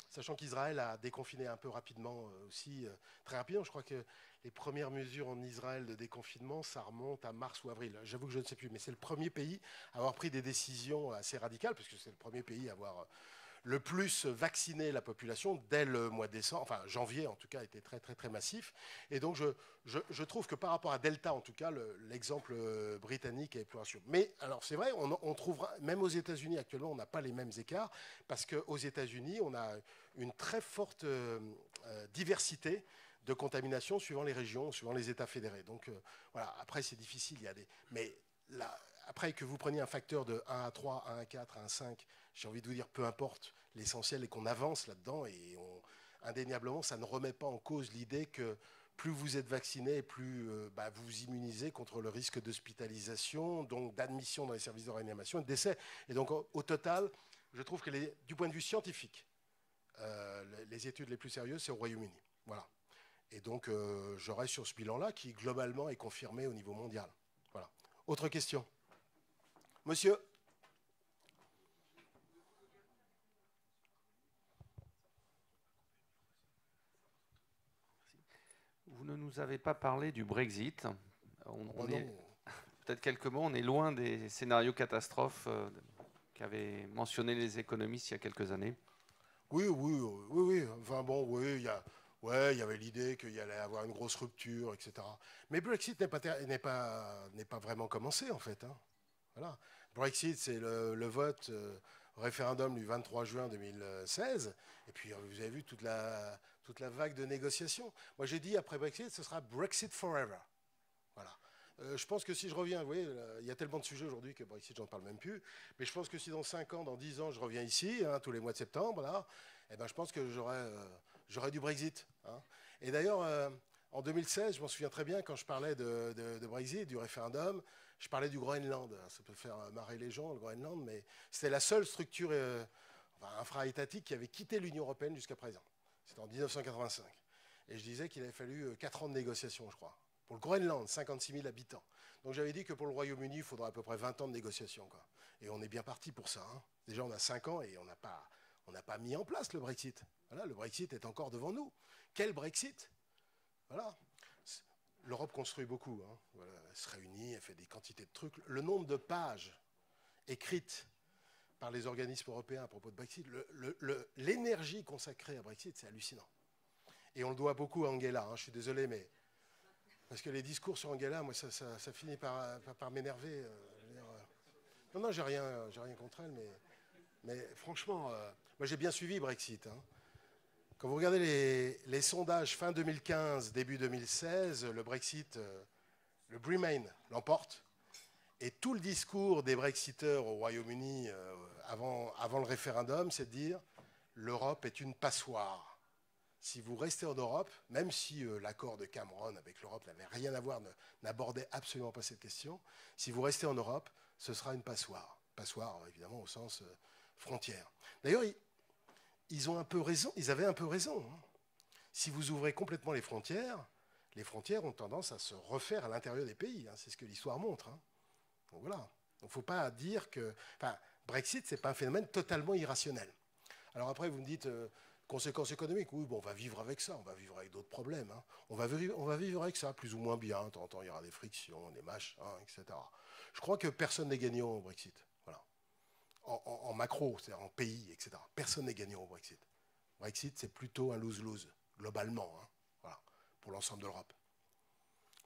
Sachant qu'Israël a déconfiné un peu rapidement aussi, très rapidement. Je crois que les premières mesures en Israël de déconfinement, ça remonte à mars ou avril. J'avoue que je ne sais plus, mais c'est le premier pays à avoir pris des décisions assez radicales, parce que c'est le premier pays à avoir le plus vacciné la population dès le mois de décembre, enfin janvier en tout cas, était très très très massif. Et donc je trouve que par rapport à Delta, en tout cas, l'exemple britannique est plus rassurant. Mais alors c'est vrai, on trouvera, même aux États-Unis actuellement, on n'a pas les mêmes écarts, parce qu'aux États-Unis, on a une très forte diversité de contamination suivant les régions, suivant les États fédérés. Donc voilà, après c'est difficile, mais là, après que vous preniez un facteur de 1 à 3, 1 à 4, 1 à 5, j'ai envie de vous dire, peu importe, l'essentiel est qu'on avance là-dedans et indéniablement, ça ne remet pas en cause l'idée que plus vous êtes vacciné, plus vous immunisez contre le risque d'hospitalisation, donc d'admission dans les services de réanimation et de décès. Et donc au total, je trouve que du point de vue scientifique, les études les plus sérieuses, c'est au Royaume-Uni. Voilà. Et donc je reste sur ce bilan-là qui globalement est confirmé au niveau mondial. Voilà. Autre question. Monsieur. Vous ne nous avez pas parlé du Brexit. Peut-être quelques mots, on est loin des scénarios catastrophes qu'avaient mentionné les économistes il y a quelques années. Oui. Enfin bon, oui, il y avait l'idée qu'il y allait avoir une grosse rupture, etc. Mais Brexit n'est pas vraiment commencé, en fait. Hein. Voilà. Brexit, c'est le vote référendum du 23 juin 2016, et puis vous avez vu toute la vague de négociations. Moi j'ai dit après Brexit, ce sera Brexit forever. Voilà. Je pense que si je reviens, vous voyez, il y a tellement de sujets aujourd'hui que Brexit, j'en parle même plus, mais je pense que si dans 5 ans, dans 10 ans, je reviens ici, hein, tous les mois de septembre, là, eh ben, je pense que j'aurai du Brexit. Hein. Et d'ailleurs, en 2016, je m'en souviens très bien, quand je parlais de Brexit, du référendum, je parlais du Groenland. Ça peut faire marrer les gens, le Groenland, mais c'était la seule structure infra-étatique qui avait quitté l'Union européenne jusqu'à présent. C'était en 1985. Et je disais qu'il avait fallu 4 ans de négociations, je crois. Pour le Groenland, 56 000 habitants. Donc j'avais dit que pour le Royaume-Uni, il faudra à peu près 20 ans de négociations, quoi. Et on est bien parti pour ça. Hein. Déjà, on a 5 ans et on n'a pas mis en place le Brexit. Voilà, le Brexit est encore devant nous. Quel Brexit? Voilà. L'Europe construit beaucoup. Hein. Voilà, elle se réunit, elle fait des quantités de trucs. Le nombre de pages écrites par les organismes européens à propos de Brexit, l'énergie consacrée à Brexit, c'est hallucinant. Et on le doit beaucoup à Angela. Hein. Je suis désolé, mais parce que les discours sur Angela, moi, ça finit par m'énerver. Non, j'ai rien contre elle, mais franchement, moi j'ai bien suivi Brexit. Hein. Quand vous regardez les sondages fin 2015, début 2016, le Brexit, le Remain l'emporte. Et tout le discours des Brexiteurs au Royaume-Uni avant le référendum, c'est de dire l'Europe est une passoire. Si vous restez en Europe, même si l'accord de Cameron avec l'Europe n'avait rien à voir, n'abordait absolument pas cette question, si vous restez en Europe, ce sera une passoire. Passoire, évidemment, au sens frontière. D'ailleurs, ils ont un peu raison, ils avaient un peu raison. Hein. Si vous ouvrez complètement les frontières ont tendance à se refaire à l'intérieur des pays. Hein. C'est ce que l'histoire montre. Hein. Donc voilà. Donc il ne faut pas dire que... Enfin, Brexit, ce n'est pas un phénomène totalement irrationnel. Alors après, vous me dites... Conséquences économiques, oui, bon, on va vivre avec ça, on va vivre avec d'autres problèmes. Hein. On va vivre avec ça, plus ou moins bien. De temps en temps, il y aura des frictions, des machins, etc. Je crois que personne n'est gagnant au Brexit. Voilà. En macro, c'est-à-dire en pays, etc. Personne n'est gagnant au Brexit. Brexit, c'est plutôt un lose-lose, globalement, hein. Voilà, pour l'ensemble de l'Europe.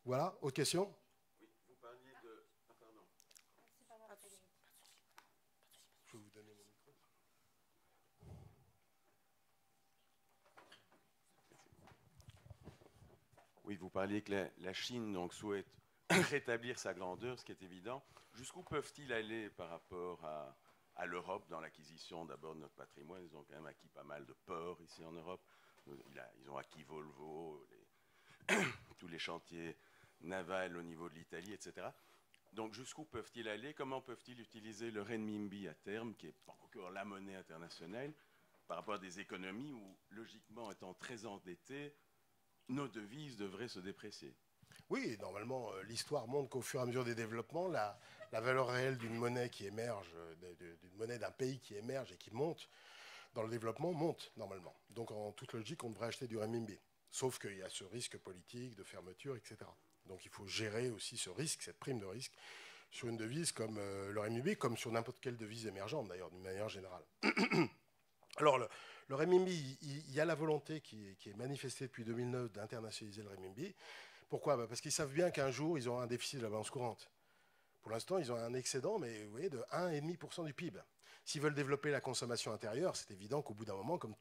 Voilà, autre question? Oui, vous parliez de... Ah, pardon. Je vais vous donner mon micro. Oui, vous parliez que la Chine donc, souhaite rétablir sa grandeur, ce qui est évident. Jusqu'où peuvent-ils aller par rapport à l'Europe dans l'acquisition d'abord de notre patrimoine? Ils ont quand même acquis pas mal de ports ici en Europe. Ils ont acquis Volvo, tous les chantiers navals au niveau de l'Italie, etc. Donc jusqu'où peuvent-ils aller? Comment peuvent-ils utiliser le renminbi à terme, qui n'est pas encore la monnaie internationale, par rapport à des économies où, logiquement, étant très endettés, nos devises devraient se déprécier? Oui, normalement, l'histoire montre qu'au fur et à mesure des développements, la valeur réelle d'une monnaie qui émerge, d'une monnaie d'un pays qui émerge et qui monte dans le développement, monte normalement. Donc en toute logique, on devrait acheter du renminbi. Sauf qu'il y a ce risque politique de fermeture, etc. Donc il faut gérer aussi ce risque, cette prime de risque, sur une devise comme le renminbi, comme sur n'importe quelle devise émergente d'ailleurs, d'une manière générale. Alors le renminbi, il y a la volonté qui est manifestée depuis 2009 d'internationaliser le renminbi. Pourquoi? Parce qu'ils savent bien qu'un jour, ils auront un déficit de la balance courante. Pour l'instant, ils ont un excédent, mais vous voyez, de 1,5% du PIB. S'ils veulent développer la consommation intérieure, c'est évident qu'au bout d'un moment, comme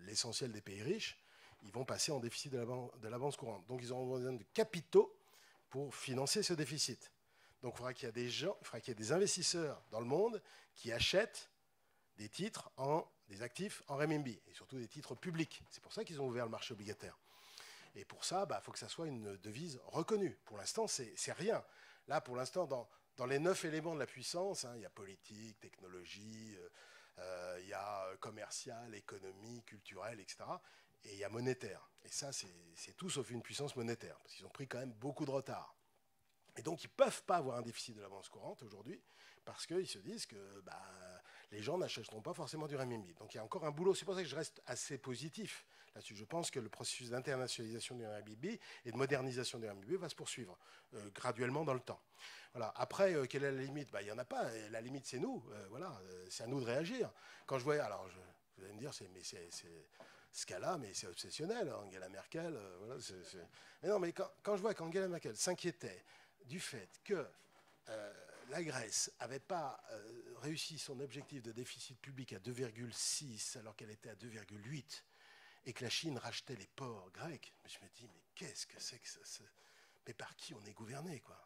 l'essentiel des pays riches, ils vont passer en déficit de la balance courante. Donc ils auront besoin de capitaux pour financer ce déficit. Donc il faudra qu'il y ait des investisseurs dans le monde qui achètent des titres, des actifs en renminbi, et surtout des titres publics. C'est pour ça qu'ils ont ouvert le marché obligataire. Et pour ça, faut que ça soit une devise reconnue. Pour l'instant, c'est rien. Là, pour l'instant, dans les 9 éléments de la puissance, hein, il y a politique, technologie, il y a commercial, économie, culturel, etc. Et il y a monétaire. Et ça, c'est tout sauf une puissance monétaire, parce qu'ils ont pris quand même beaucoup de retard. Et donc, ils ne peuvent pas avoir un déficit de la balance courante aujourd'hui, parce qu'ils se disent que les gens n'achèteront pas forcément du renminbi. Donc, il y a encore un boulot. C'est pour ça que je reste assez positif là-dessus. Je pense que le processus d'internationalisation du renminbi et de modernisation du renminbi va se poursuivre graduellement dans le temps. Voilà. Après, quelle est la limite? Il n'y en a pas. Et la limite, c'est nous. Voilà. C'est à nous de réagir. Quand je vois... Alors, vous allez me dire, ce cas-là, mais c'est obsessionnel. Hein, Angela Merkel, voilà, Mais non, mais quand je vois qu'Angela Merkel s'inquiétait du fait que la Grèce n'avait pas réussi son objectif de déficit public à 2,6 alors qu'elle était à 2,8 et que la Chine rachetait les ports grecs, je me dis, mais qu'est-ce que c'est que ça? Mais par qui on est gouverné, quoi?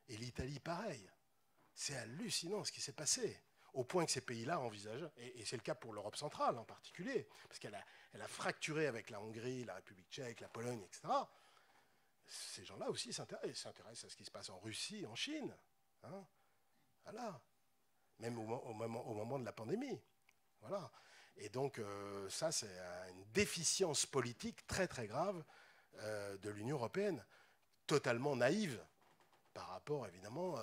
Et l'Italie, pareil. C'est hallucinant ce qui s'est passé. Au point que ces pays-là envisagent, et c'est le cas pour l'Europe centrale en particulier, parce qu'elle a fracturé avec la Hongrie, la République tchèque, la Pologne, etc. Ces gens-là aussi s'intéressent à ce qui se passe en Russie, en Chine. Hein, voilà. Même au moment de la pandémie. Voilà. Et donc, ça, c'est une déficience politique très, très grave de l'Union européenne, totalement naïve par rapport, évidemment,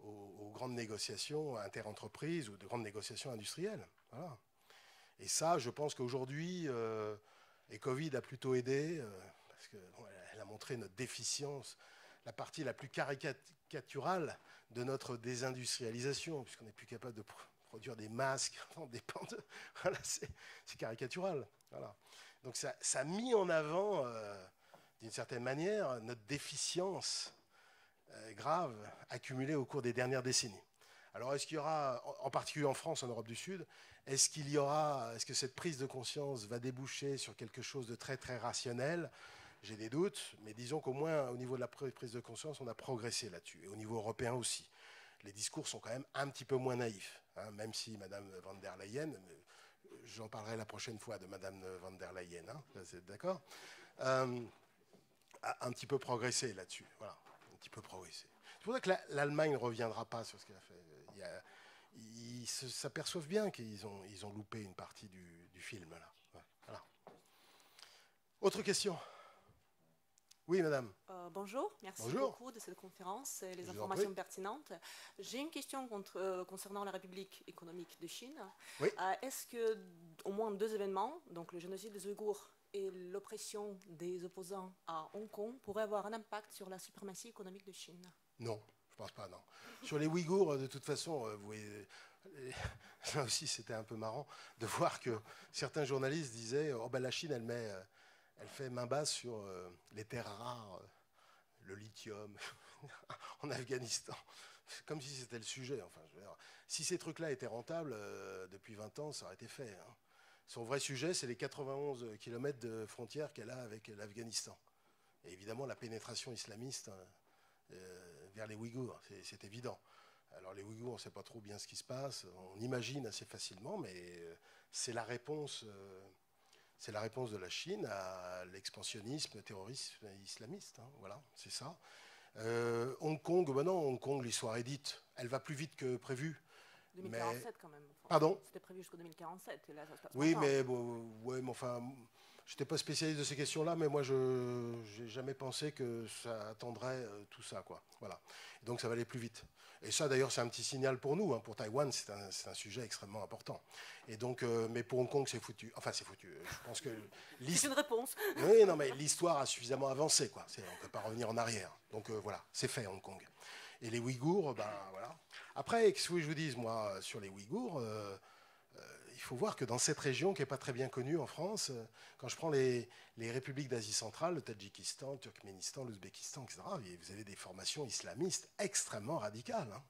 aux grandes négociations interentreprises ou de grandes négociations industrielles. Voilà. Et ça, je pense qu'aujourd'hui, et Covid a plutôt aidé, parce qu'elle a montré notre déficience, la partie la plus caricaturale de notre désindustrialisation, puisqu'on n'est plus capable de produire des masques, voilà, c'est caricatural. Voilà. Donc ça a mis en avant, d'une certaine manière, notre déficience grave accumulée au cours des dernières décennies. Alors est-ce qu'il y aura, en particulier en France, en Europe du Sud, est-ce que cette prise de conscience va déboucher sur quelque chose de très très rationnel? J'ai des doutes, mais disons qu'au moins au niveau de la prise de conscience, on a progressé là-dessus, et au niveau européen aussi. Les discours sont quand même un petit peu moins naïfs, hein, même si Mme von der Leyen, j'en parlerai la prochaine fois de Mme von der Leyen, hein, vous êtes d'accord, a un petit peu progressé là-dessus, voilà, un petit peu progressé. C'est pour ça que l'Allemagne ne reviendra pas sur ce qu'elle a fait. Ils s'aperçoivent bien qu'ils ont loupé une partie du film, là. Voilà. Autre question? Oui, madame. Bonjour, merci Bonjour. beaucoup de cette conférence et les Je vous en informations prie. pertinentes. J'ai une question concernant la République économique de Chine. Oui. Est-ce que au moins deux événements, donc le génocide des Ouïghours et l'oppression des opposants à Hong Kong, pourraient avoir un impact sur la suprématie économique de Chine? Non, je pense pas, non. Sur les Ouïghours, de toute façon, vous voyez, là aussi c'était un peu marrant de voir que certains journalistes disaient oh ben la Chine elle fait main basse sur les terres rares, le lithium en Afghanistan, comme si c'était le sujet. Enfin, je veux dire, si ces trucs-là étaient rentables depuis 20 ans, ça aurait été fait. Hein. Son vrai sujet, c'est les 91 km de frontière qu'elle a avec l'Afghanistan. Et évidemment, la pénétration islamiste vers les Ouïghours, c'est évident. Alors les Ouïghours, on ne sait pas trop bien ce qui se passe, on imagine assez facilement, mais c'est la réponse de la Chine à l'expansionnisme terroriste islamiste. Hein, voilà, c'est ça. Hong Kong, ben non, Hong Kong, l'histoire est dite. Elle va plus vite que prévu. 2047 mais... quand même. Enfin, Pardon? C'était prévu jusqu'au 2047. Et là, ça se passe oui, pas. mais bon, ouais, mais enfin, je n'étais pas spécialiste de ces questions-là, mais moi, je n'ai jamais pensé que ça attendrait tout ça, quoi. Voilà. Donc, ça va aller plus vite. Et ça, d'ailleurs, c'est un petit signal pour nous. Hein. Pour Taïwan, c'est un sujet extrêmement important. Et donc, mais pour Hong Kong, c'est foutu. Enfin, c'est foutu. Je pense que c'est une réponse. oui, non, mais l'histoire a suffisamment avancé, quoi. On ne peut pas revenir en arrière. Donc voilà, c'est fait, Hong Kong. Et les Ouïghours, ben voilà. Après, qu'est-ce que je vous dise, moi, sur les Ouïghours, il faut voir que dans cette région qui n'est pas très bien connue en France, quand je prends les républiques d'Asie centrale, le Tadjikistan, le Turkménistan, l'Ouzbékistan, etc., vous avez des formations islamistes extrêmement radicales, hein,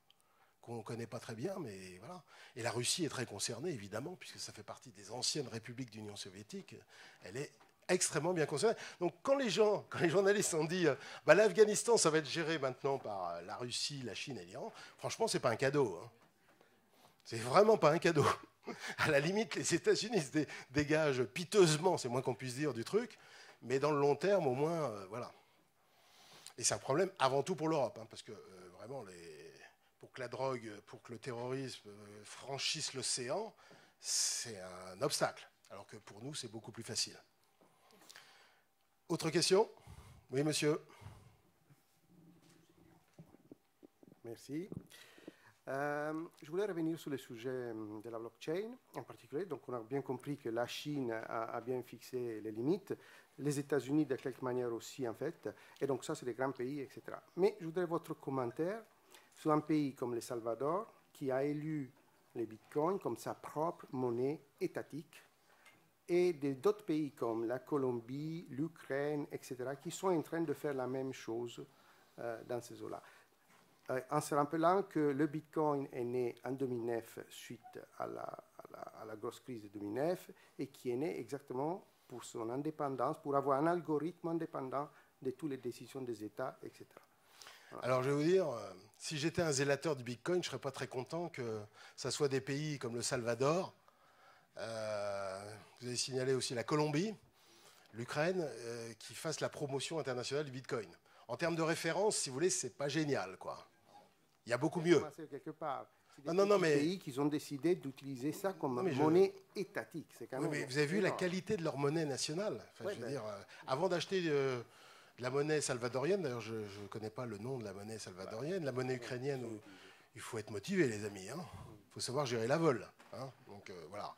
qu'on ne connaît pas très bien, mais voilà. Et la Russie est très concernée, évidemment, puisque ça fait partie des anciennes républiques d'Union soviétique. Elle est extrêmement bien concernée. Donc quand les journalistes ont dit bah, l'Afghanistan, ça va être géré maintenant par la Russie, la Chine et l'Iran, franchement, c'est pas un cadeau. Hein. C'est vraiment pas un cadeau. À la limite, les États-Unis se dégagent piteusement, c'est moins qu'on puisse dire, du truc, mais dans le long terme, au moins, voilà. Et c'est un problème avant tout pour l'Europe, hein, parce que vraiment, pour que la drogue, pour que le terrorisme franchisse l'océan, c'est un obstacle, alors que pour nous, c'est beaucoup plus facile. Autre question? Oui, monsieur. Merci. Je voulais revenir sur le sujet de la blockchain en particulier. Donc, on a bien compris que la Chine a bien fixé les limites, les États-Unis de quelque manière aussi, en fait. Et donc, ça, c'est des grands pays, etc. Mais je voudrais votre commentaire sur un pays comme le Salvador qui a élu les bitcoins comme sa propre monnaie étatique, et d'autres pays comme la Colombie, l'Ukraine, etc., qui sont en train de faire la même chose dans ces eaux-là. en se rappelant que le Bitcoin est né en 2009 suite à la grosse crise de 2009 et qui est né exactement pour son indépendance, pour avoir un algorithme indépendant de toutes les décisions des États, etc. Voilà. Alors je vais vous dire, si j'étais un zélateur du Bitcoin, je ne serais pas très content que ça soit des pays comme le Salvador, vous avez signalé aussi la Colombie, l'Ukraine, qui fassent la promotion internationale du Bitcoin. En termes de référence, si vous voulez, c'est pas génial, quoi. Il y a beaucoup mieux. Quelque part. C'est des pays qui ont décidé d'utiliser ça comme monnaie étatique. C'est quand même mais vous avez vu la qualité de leur monnaie nationale. Enfin, je veux dire, avant d'acheter de la monnaie salvadorienne, d'ailleurs, je ne connais pas le nom de la monnaie salvadorienne, la monnaie ukrainienne, il faut être motivé, les amis. Il faut savoir gérer la vol. Donc, voilà.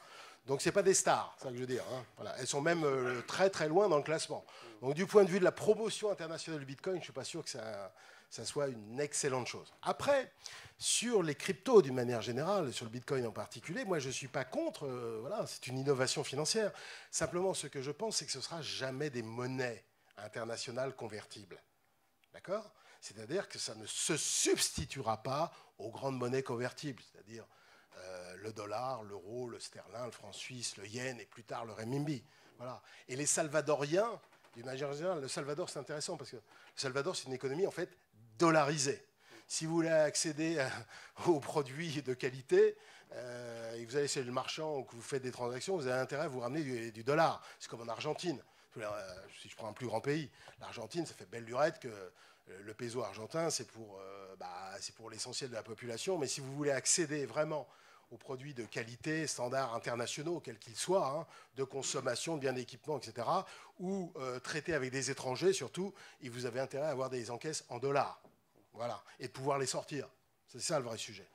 Donc, ce n'est pas des stars, c'est ça que je veux dire. Voilà. Elles sont même très, très loin dans le classement. Donc, du point de vue de la promotion internationale du Bitcoin, je ne suis pas sûr que ça soit une excellente chose. Après, sur les cryptos d'une manière générale, sur le Bitcoin en particulier, moi je ne suis pas contre, voilà, c'est une innovation financière. Simplement, ce que je pense, c'est que ce ne sera jamais des monnaies internationales convertibles. D'accord ? C'est-à-dire que ça ne se substituera pas aux grandes monnaies convertibles, c'est-à-dire le dollar, l'euro, le sterling, le franc suisse, le yen et plus tard le renminbi. Voilà. Et les Salvadoriens, d'une manière générale, le Salvador c'est intéressant parce que le Salvador c'est une économie en fait dollarisée. Si vous voulez accéder aux produits de qualité et que vous allez chez le marchand ou que vous faites des transactions, vous avez intérêt à vous ramener du dollar. C'est comme en Argentine. Si je prends un plus grand pays, l'Argentine, ça fait belle lurette que le peso argentin, c'est pour l'essentiel de la population. Mais si vous voulez accéder vraiment aux produits de qualité, standards internationaux, quels qu'ils soient, de consommation, de biens d'équipement, etc., ou traiter avec des étrangers, surtout, et vous avez intérêt à avoir des encaisses en dollars. Voilà, et de pouvoir les sortir. C'est ça le vrai sujet.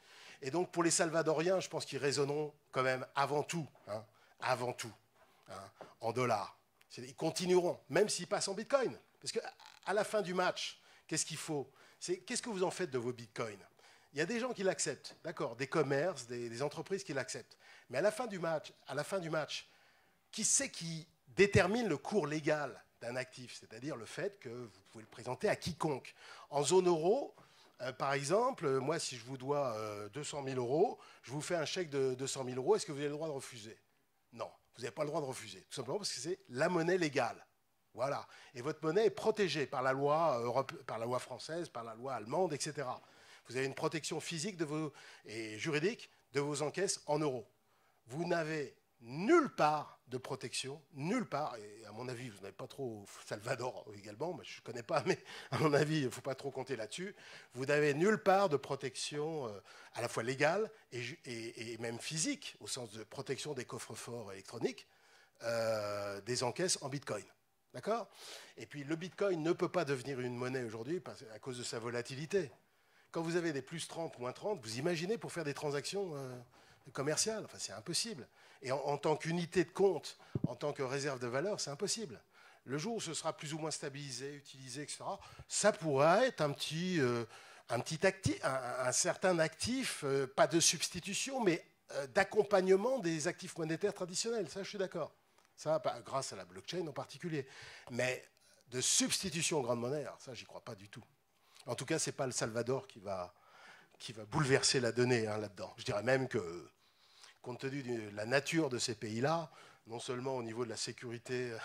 Et donc, pour les Salvadoriens, je pense qu'ils raisonneront quand même avant tout, en dollars. Ils continueront, même s'ils passent en Bitcoin. Parce qu'à la fin du match, qu'est-ce qu'il faut ? Qu'est-ce que vous en faites de vos Bitcoins ? Il y a des gens qui l'acceptent, d'accord, des commerces, des entreprises qui l'acceptent. Mais à la fin du match, qui c'est qui détermine le cours légal d'un actif, c'est-à-dire le fait que vous pouvez le présenter à quiconque. En zone euro, par exemple, moi, si je vous dois 200 000 euros, je vous fais un chèque de 200 000 euros, est-ce que vous avez le droit de refuser ? Non, vous n'avez pas le droit de refuser, tout simplement parce que c'est la monnaie légale. Voilà. Et votre monnaie est protégée par la loi française, par la loi allemande, etc. Vous avez une protection physique et juridique de vos encaisses en euros. Vous n'avez nulle part de protection, nulle part, et à mon avis, vous n'avez pas trop au Salvador également, moi, je ne connais pas, mais à mon avis, il ne faut pas trop compter là-dessus, vous n'avez nulle part de protection à la fois légale et même physique, au sens de protection des coffres-forts électroniques, des encaisses en Bitcoin. D'accord ? Et puis le Bitcoin ne peut pas devenir une monnaie aujourd'hui à cause de sa volatilité. Quand vous avez des plus 30, moins 30, vous imaginez pour faire des transactions commerciales, enfin c'est impossible. Et en tant qu'unité de compte, en tant que réserve de valeur, c'est impossible. Le jour où ce sera plus ou moins stabilisé, utilisé, etc., ça pourrait être un certain actif, pas de substitution, mais d'accompagnement des actifs monétaires traditionnels. Ça, je suis d'accord. Ça, grâce à la blockchain en particulier. Mais de substitution aux grandes monnaies, ça, j'y crois pas du tout. En tout cas, ce n'est pas le Salvador qui va bouleverser la donnée là-dedans. Je dirais même que, compte tenu de la nature de ces pays-là, non seulement au niveau de la sécurité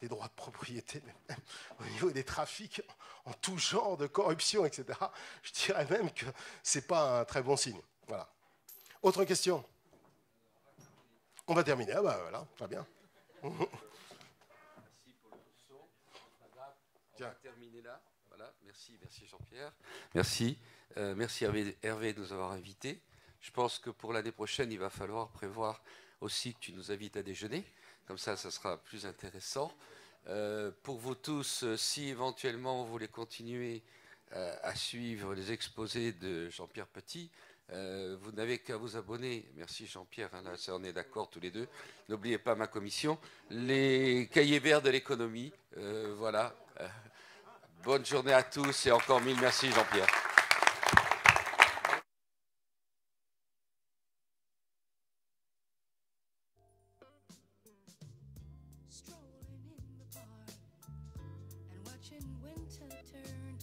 des droits de propriété, mais même au niveau des trafics en tout genre de corruption, etc., je dirais même que ce n'est pas un très bon signe. Voilà. Autre question ? On va terminer. Ah bah voilà, très bien. Merci pour le son. On va terminer là. Voilà. Merci Jean-Pierre. Merci. Merci Hervé de nous avoir invités. Je pense que pour l'année prochaine, il va falloir prévoir aussi que tu nous invites à déjeuner. Comme ça sera plus intéressant. Pour vous tous, si éventuellement vous voulez continuer à suivre les exposés de Jean-Pierre Petit, vous n'avez qu'à vous abonner. Merci Jean-Pierre, là, on est d'accord tous les deux. N'oubliez pas ma commission. Les cahiers verts de l'économie. Voilà. Bonne journée à tous et encore mille merci Jean-Pierre. Strolling in the park and watching winter turn